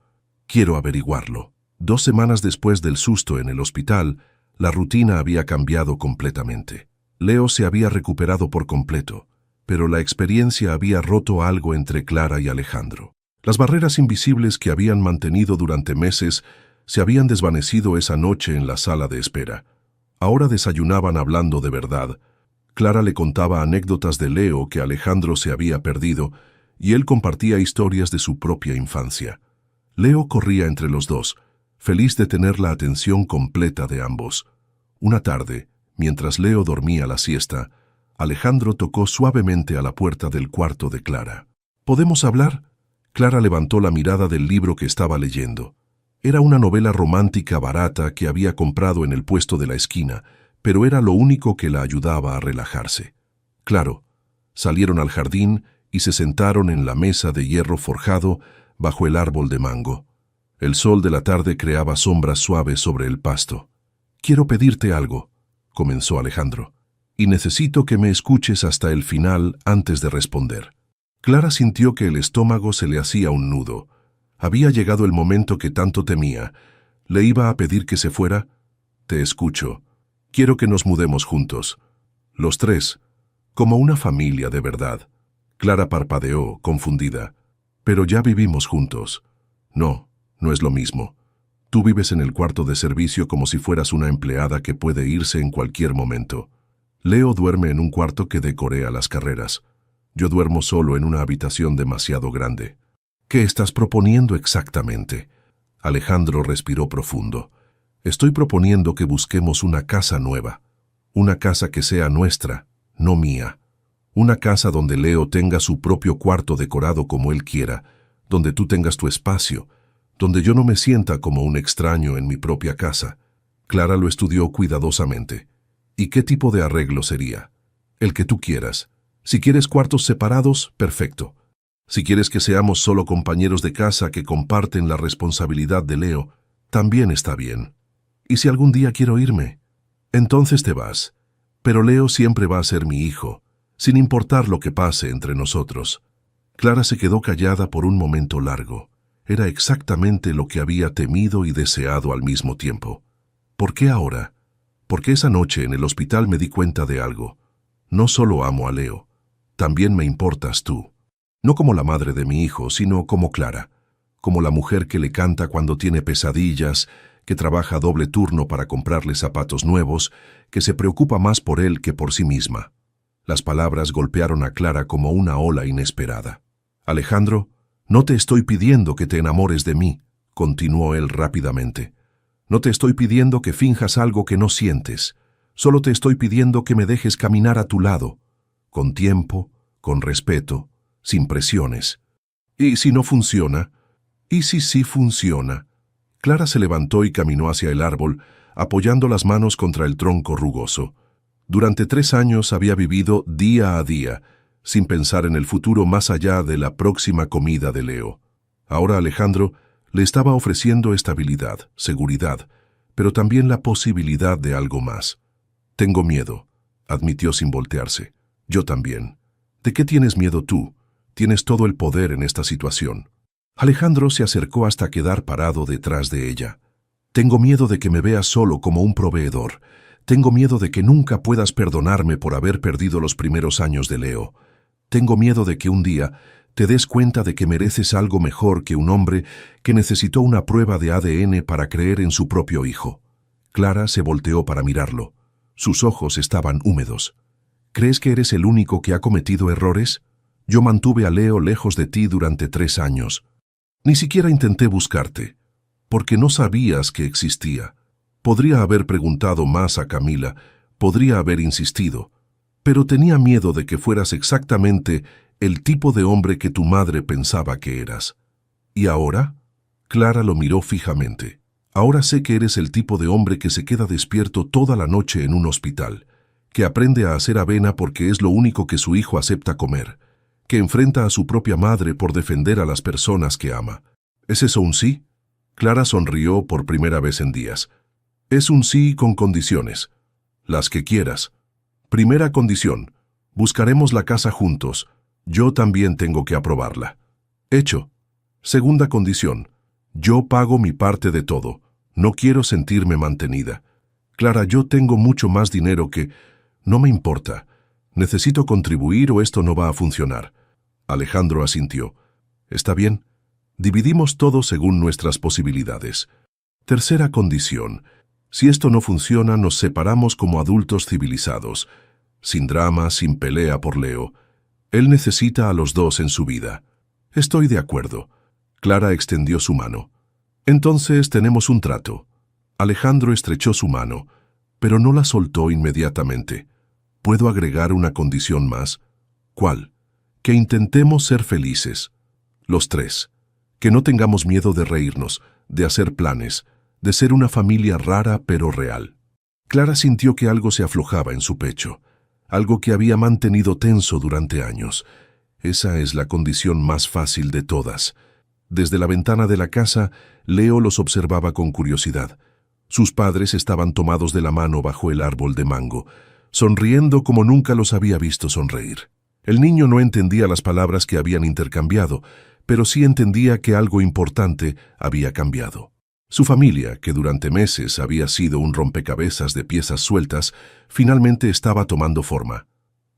«Quiero averiguarlo». 2 semanas después del susto en el hospital, la rutina había cambiado completamente. Leo se había recuperado por completo, pero la experiencia había roto algo entre Clara y Alejandro. Las barreras invisibles que habían mantenido durante meses se habían desvanecido esa noche en la sala de espera. Ahora desayunaban hablando de verdad. Clara le contaba anécdotas de Leo que Alejandro se había perdido, y él compartía historias de su propia infancia. Leo corría entre los dos, feliz de tener la atención completa de ambos. Una tarde, mientras Leo dormía la siesta, Alejandro tocó suavemente a la puerta del cuarto de Clara. «¿Podemos hablar?». Clara levantó la mirada del libro que estaba leyendo. Era una novela romántica barata que había comprado en el puesto de la esquina, pero era lo único que la ayudaba a relajarse. Claro, salieron al jardín y se sentaron en la mesa de hierro forjado bajo el árbol de mango. El sol de la tarde creaba sombras suaves sobre el pasto. «Quiero pedirte algo», comenzó Alejandro, «y necesito que me escuches hasta el final antes de responder». Clara sintió que el estómago se le hacía un nudo. Había llegado el momento que tanto temía. ¿Le iba a pedir que se fuera? «Te escucho. Quiero que nos mudemos juntos. Los tres, como una familia de verdad». Clara parpadeó, confundida. «Pero ya vivimos juntos». «No, no es lo mismo. Tú vives en el cuarto de servicio como si fueras una empleada que puede irse en cualquier momento. Leo duerme en un cuarto que decoré a las carreras. Yo duermo solo en una habitación demasiado grande». «¿Qué estás proponiendo exactamente?». Alejandro respiró profundo. «Estoy proponiendo que busquemos una casa nueva. Una casa que sea nuestra, no mía. Una casa donde Leo tenga su propio cuarto decorado como él quiera, donde tú tengas tu espacio, donde yo no me sienta como un extraño en mi propia casa». Clara lo estudió cuidadosamente. «¿Y qué tipo de arreglo sería?». «El que tú quieras. Si quieres cuartos separados, perfecto. Si quieres que seamos solo compañeros de casa que comparten la responsabilidad de Leo, también está bien. ¿Y si algún día quiero irme? Entonces te vas. Pero Leo siempre va a ser mi hijo, sin importar lo que pase entre nosotros». Clara se quedó callada por un momento largo. Era exactamente lo que había temido y deseado al mismo tiempo. «¿Por qué ahora?». «Porque esa noche en el hospital me di cuenta de algo. No solo amo a Leo, también me importas tú. No como la madre de mi hijo, sino como Clara. Como la mujer que le canta cuando tiene pesadillas, que trabaja doble turno para comprarle zapatos nuevos, que se preocupa más por él que por sí misma». Las palabras golpearon a Clara como una ola inesperada. «Alejandro, no te estoy pidiendo que te enamores de mí», continuó él rápidamente. «No te estoy pidiendo que finjas algo que no sientes. Solo te estoy pidiendo que me dejes caminar a tu lado, con tiempo, con respeto, sin presiones». «¿Y si no funciona?». «¿Y si sí funciona?». Clara se levantó y caminó hacia el árbol, apoyando las manos contra el tronco rugoso. Durante 3 años había vivido día a día, sin pensar en el futuro más allá de la próxima comida de Leo. Ahora Alejandro le estaba ofreciendo estabilidad, seguridad, pero también la posibilidad de algo más. «Tengo miedo», admitió sin voltearse. «Yo también». «¿De qué tienes miedo tú? Tienes todo el poder en esta situación». Alejandro se acercó hasta quedar parado detrás de ella. «Tengo miedo de que me veas solo como un proveedor. Tengo miedo de que nunca puedas perdonarme por haber perdido los primeros años de Leo. Tengo miedo de que un día te des cuenta de que mereces algo mejor que un hombre que necesitó una prueba de ADN para creer en su propio hijo. Clara se volteó para mirarlo. Sus ojos estaban húmedos. ¿Crees que eres el único que ha cometido errores? Yo mantuve a Leo lejos de ti durante 3 años. Ni siquiera intenté buscarte, porque no sabías que existía. Podría haber preguntado más a Camila, podría haber insistido, pero tenía miedo de que fueras exactamente el tipo de hombre que tu madre pensaba que eras. ¿Y ahora? Clara lo miró fijamente. Ahora sé que eres el tipo de hombre que se queda despierto toda la noche en un hospital, que aprende a hacer avena porque es lo único que su hijo acepta comer, que enfrenta a su propia madre por defender a las personas que ama. ¿Es eso un sí? Clara sonrió por primera vez en días. Es un sí con condiciones. Las que quieras. Primera condición. Buscaremos la casa juntos. Yo también tengo que aprobarla. Hecho. Segunda condición. Yo pago mi parte de todo. No quiero sentirme mantenida. Clara, yo tengo mucho más dinero que... No me importa. ¿Necesito contribuir o esto no va a funcionar? Alejandro asintió. Está bien. Dividimos todo según nuestras posibilidades. Tercera condición. Si esto no funciona, nos separamos como adultos civilizados. Sin drama, sin pelea por Leo. Él necesita a los dos en su vida. Estoy de acuerdo. Clara extendió su mano. Entonces tenemos un trato. Alejandro estrechó su mano, pero no la soltó inmediatamente. ¿Puedo agregar una condición más? ¿Cuál? Que intentemos ser felices. Los tres. Que no tengamos miedo de reírnos, de hacer planes, de ser una familia rara pero real. Clara sintió que algo se aflojaba en su pecho, algo que había mantenido tenso durante años. Esa es la condición más fácil de todas. Desde la ventana de la casa, Leo los observaba con curiosidad. Sus padres estaban tomados de la mano bajo el árbol de mango, sonriendo como nunca los había visto sonreír. El niño no entendía las palabras que habían intercambiado, pero sí entendía que algo importante había cambiado. Su familia, que durante meses había sido un rompecabezas de piezas sueltas, finalmente estaba tomando forma.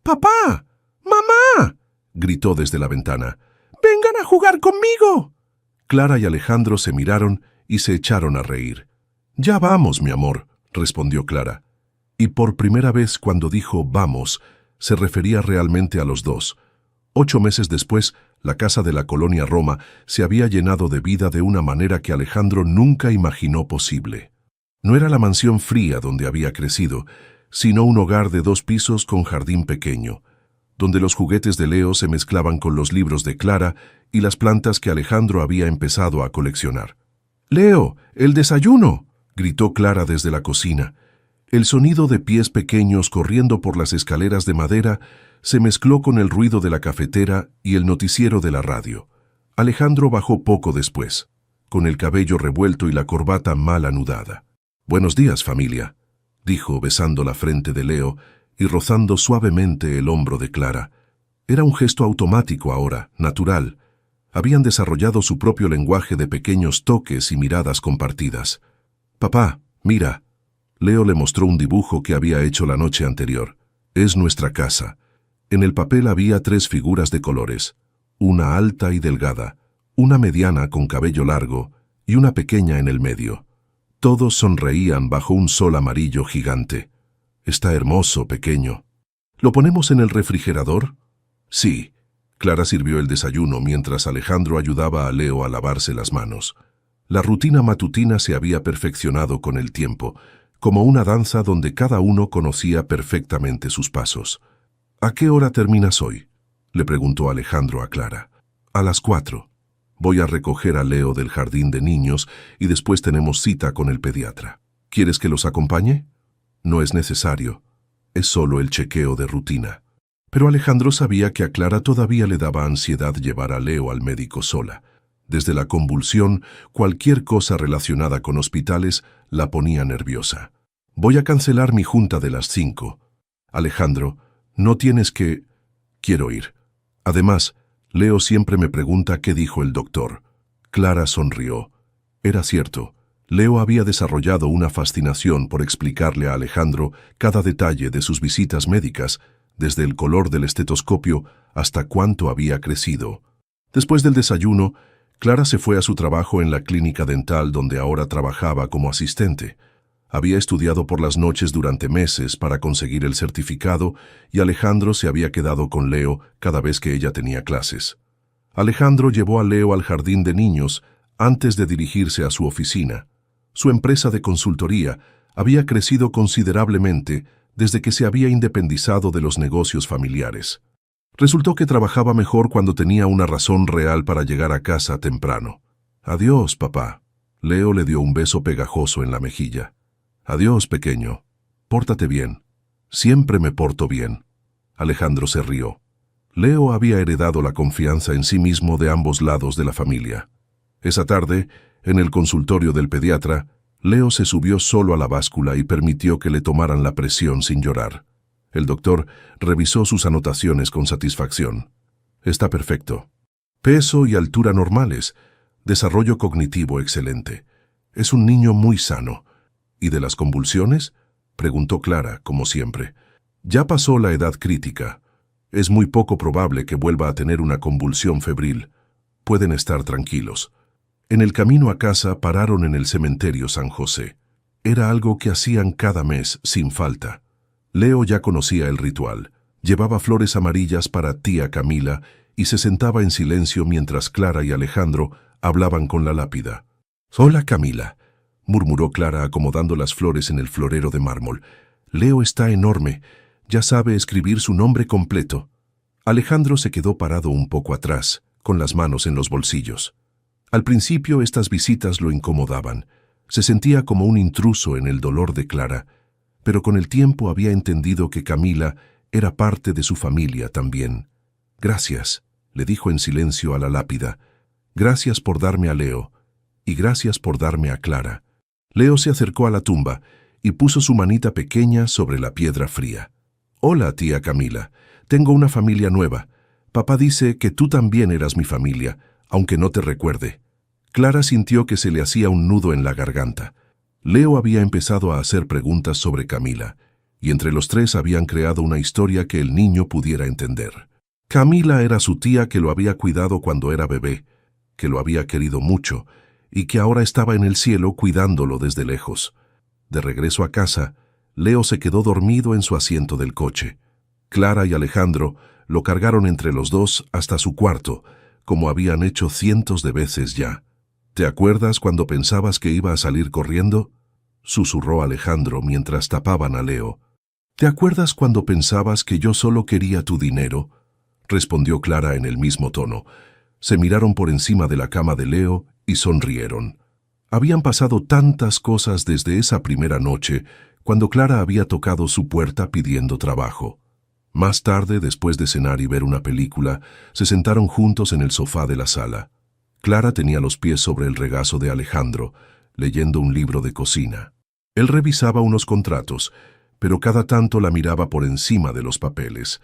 ¡Papá! ¡Mamá!, gritó desde la ventana. ¡Vengan a jugar conmigo! Clara y Alejandro se miraron y se echaron a reír. «Ya vamos, mi amor», respondió Clara. Y por primera vez cuando dijo «vamos», se refería realmente a los dos. 8 meses después, la casa de la colonia Roma se había llenado de vida de una manera que Alejandro nunca imaginó posible. No era la mansión fría donde había crecido, sino un hogar de 2 pisos con jardín pequeño, donde los juguetes de Leo se mezclaban con los libros de Clara y las plantas que Alejandro había empezado a coleccionar. «¡Leo, el desayuno!», gritó Clara desde la cocina. El sonido de pies pequeños corriendo por las escaleras de madera se mezcló con el ruido de la cafetera y el noticiero de la radio. Alejandro bajó poco después, con el cabello revuelto y la corbata mal anudada. «Buenos días, familia», dijo besando la frente de Leo y rozando suavemente el hombro de Clara. Era un gesto automático ahora, natural. Habían desarrollado su propio lenguaje de pequeños toques y miradas compartidas. «Papá, mira». Leo le mostró un dibujo que había hecho la noche anterior. «Es nuestra casa». En el papel había 3 figuras de colores, una alta y delgada, una mediana con cabello largo y una pequeña en el medio. Todos sonreían bajo un sol amarillo gigante. «Está hermoso, pequeño». «¿Lo ponemos en el refrigerador?» «Sí». Clara sirvió el desayuno mientras Alejandro ayudaba a Leo a lavarse las manos. La rutina matutina se había perfeccionado con el tiempo, como una danza donde cada uno conocía perfectamente sus pasos. «¿A qué hora terminas hoy?», le preguntó Alejandro a Clara. «A las 4. Voy a recoger a Leo del jardín de niños y después tenemos cita con el pediatra. ¿Quieres que los acompañe?». «No es necesario. Es solo el chequeo de rutina». Pero Alejandro sabía que a Clara todavía le daba ansiedad llevar a Leo al médico sola. Desde la convulsión, cualquier cosa relacionada con hospitales la ponía nerviosa. «Voy a cancelar mi junta de las 5. Alejandro, no tienes que... Quiero ir. Además, Leo siempre me pregunta qué dijo el doctor». Clara sonrió. Era cierto. Leo había desarrollado una fascinación por explicarle a Alejandro cada detalle de sus visitas médicas, desde el color del estetoscopio hasta cuánto había crecido. Después del desayuno, Clara se fue a su trabajo en la clínica dental donde ahora trabajaba como asistente. Había estudiado por las noches durante meses para conseguir el certificado y Alejandro se había quedado con Leo cada vez que ella tenía clases. Alejandro llevó a Leo al jardín de niños antes de dirigirse a su oficina. Su empresa de consultoría había crecido considerablemente desde que se había independizado de los negocios familiares. Resultó que trabajaba mejor cuando tenía una razón real para llegar a casa temprano. «Adiós, papá». Leo le dio un beso pegajoso en la mejilla. «Adiós, pequeño. Pórtate bien». «Siempre me porto bien». Alejandro se rió. Leo había heredado la confianza en sí mismo de ambos lados de la familia. Esa tarde, en el consultorio del pediatra, Leo se subió solo a la báscula y permitió que le tomaran la presión sin llorar. El doctor revisó sus anotaciones con satisfacción. «Está perfecto. Peso y altura normales. Desarrollo cognitivo excelente. Es un niño muy sano». «¿Y de las convulsiones?», preguntó Clara, como siempre. «Ya pasó la edad crítica. Es muy poco probable que vuelva a tener una convulsión febril. Pueden estar tranquilos». En el camino a casa pararon en el cementerio San José. Era algo que hacían cada mes, sin falta. Leo ya conocía el ritual. Llevaba flores amarillas para tía Camila y se sentaba en silencio mientras Clara y Alejandro hablaban con la lápida. «Hola, Camila», murmuró Clara acomodando las flores en el florero de mármol. «Leo está enorme. Ya sabe escribir su nombre completo». Alejandro se quedó parado un poco atrás, con las manos en los bolsillos. Al principio estas visitas lo incomodaban. Se sentía como un intruso en el dolor de Clara, pero con el tiempo había entendido que Camila era parte de su familia también. «Gracias», le dijo en silencio a la lápida. «Gracias por darme a Leo, y gracias por darme a Clara». Leo se acercó a la tumba y puso su manita pequeña sobre la piedra fría. «Hola, tía Camila. Tengo una familia nueva. Papá dice que tú también eras mi familia, aunque no te recuerde». Clara sintió que se le hacía un nudo en la garganta. Leo había empezado a hacer preguntas sobre Camila, y entre los tres habían creado una historia que el niño pudiera entender. Camila era su tía que lo había cuidado cuando era bebé, que lo había querido mucho, y que ahora estaba en el cielo cuidándolo desde lejos. De regreso a casa, Leo se quedó dormido en su asiento del coche. Clara y Alejandro lo cargaron entre los dos hasta su cuarto, como habían hecho cientos de veces ya. «¿Te acuerdas cuando pensabas que iba a salir corriendo?», susurró Alejandro mientras tapaban a Leo. «¿Te acuerdas cuando pensabas que yo solo quería tu dinero?», respondió Clara en el mismo tono. Se miraron por encima de la cama de Leo y sonrieron. Habían pasado tantas cosas desde esa primera noche, cuando Clara había tocado su puerta pidiendo trabajo. Más tarde, después de cenar y ver una película, se sentaron juntos en el sofá de la sala. Clara tenía los pies sobre el regazo de Alejandro, leyendo un libro de cocina. Él revisaba unos contratos, pero cada tanto la miraba por encima de los papeles.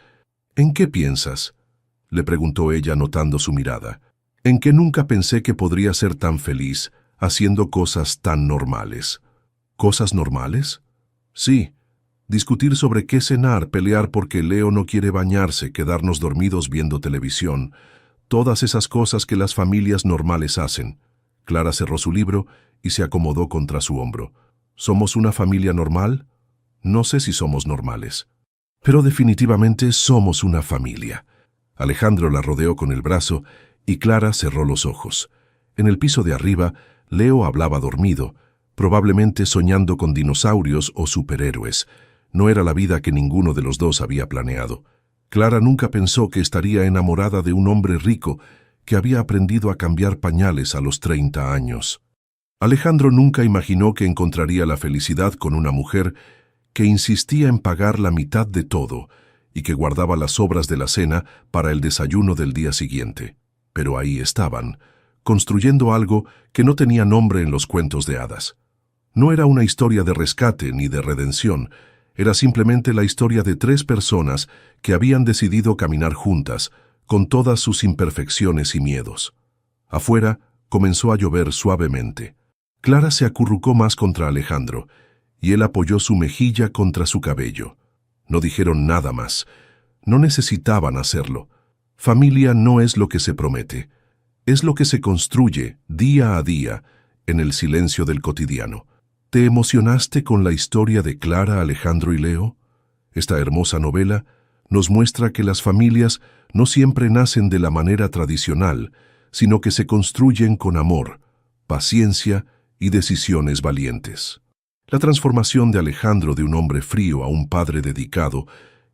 «¿En qué piensas?», le preguntó ella notando su mirada. «En que nunca pensé que podría ser tan feliz haciendo cosas tan normales». «¿Cosas normales?». «Sí. Discutir sobre qué cenar, pelear porque Leo no quiere bañarse, quedarnos dormidos viendo televisión. Todas esas cosas que las familias normales hacen». Clara cerró su libro y se acomodó contra su hombro. «¿Somos una familia normal? No sé si somos normales. Pero definitivamente somos una familia». Alejandro la rodeó con el brazo y Clara cerró los ojos. En el piso de arriba, Leo hablaba dormido, probablemente soñando con dinosaurios o superhéroes. No era la vida que ninguno de los dos había planeado. Clara nunca pensó que estaría enamorada de un hombre rico que había aprendido a cambiar pañales a los 30 años. Alejandro nunca imaginó que encontraría la felicidad con una mujer que insistía en pagar la mitad de todo y que guardaba las sobras de la cena para el desayuno del día siguiente. Pero ahí estaban, construyendo algo que no tenía nombre en los cuentos de hadas. No era una historia de rescate ni de redención, era simplemente la historia de 3 personas que habían decidido caminar juntas, con todas sus imperfecciones y miedos. Afuera comenzó a llover suavemente. Clara se acurrucó más contra Alejandro, y él apoyó su mejilla contra su cabello. No dijeron nada más, No necesitaban hacerlo. Familia no es lo que se promete, es lo que se construye día a día en el silencio del cotidiano. ¿Te emocionaste con la historia de Clara, Alejandro y Leo? Esta hermosa novela nos muestra que las familias no siempre nacen de la manera tradicional, sino que se construyen con amor, paciencia y decisiones valientes. La transformación de Alejandro de un hombre frío a un padre dedicado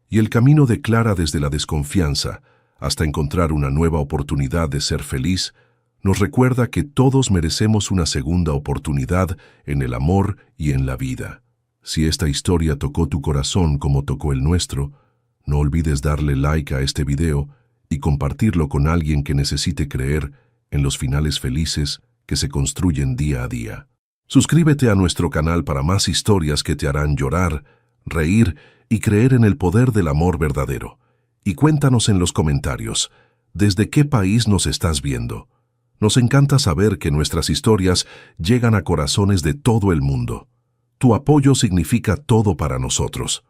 y el camino de Clara desde la desconfianza hasta encontrar una nueva oportunidad de ser feliz, nos recuerda que todos merecemos una segunda oportunidad en el amor y en la vida. Si esta historia tocó tu corazón como tocó el nuestro, no olvides darle like a este video y compartirlo con alguien que necesite creer en los finales felices que se construyen día a día. Suscríbete a nuestro canal para más historias que te harán llorar, reír y creer en el poder del amor verdadero. Y cuéntanos en los comentarios, ¿desde qué país nos estás viendo? Nos encanta saber que nuestras historias llegan a corazones de todo el mundo. Tu apoyo significa todo para nosotros.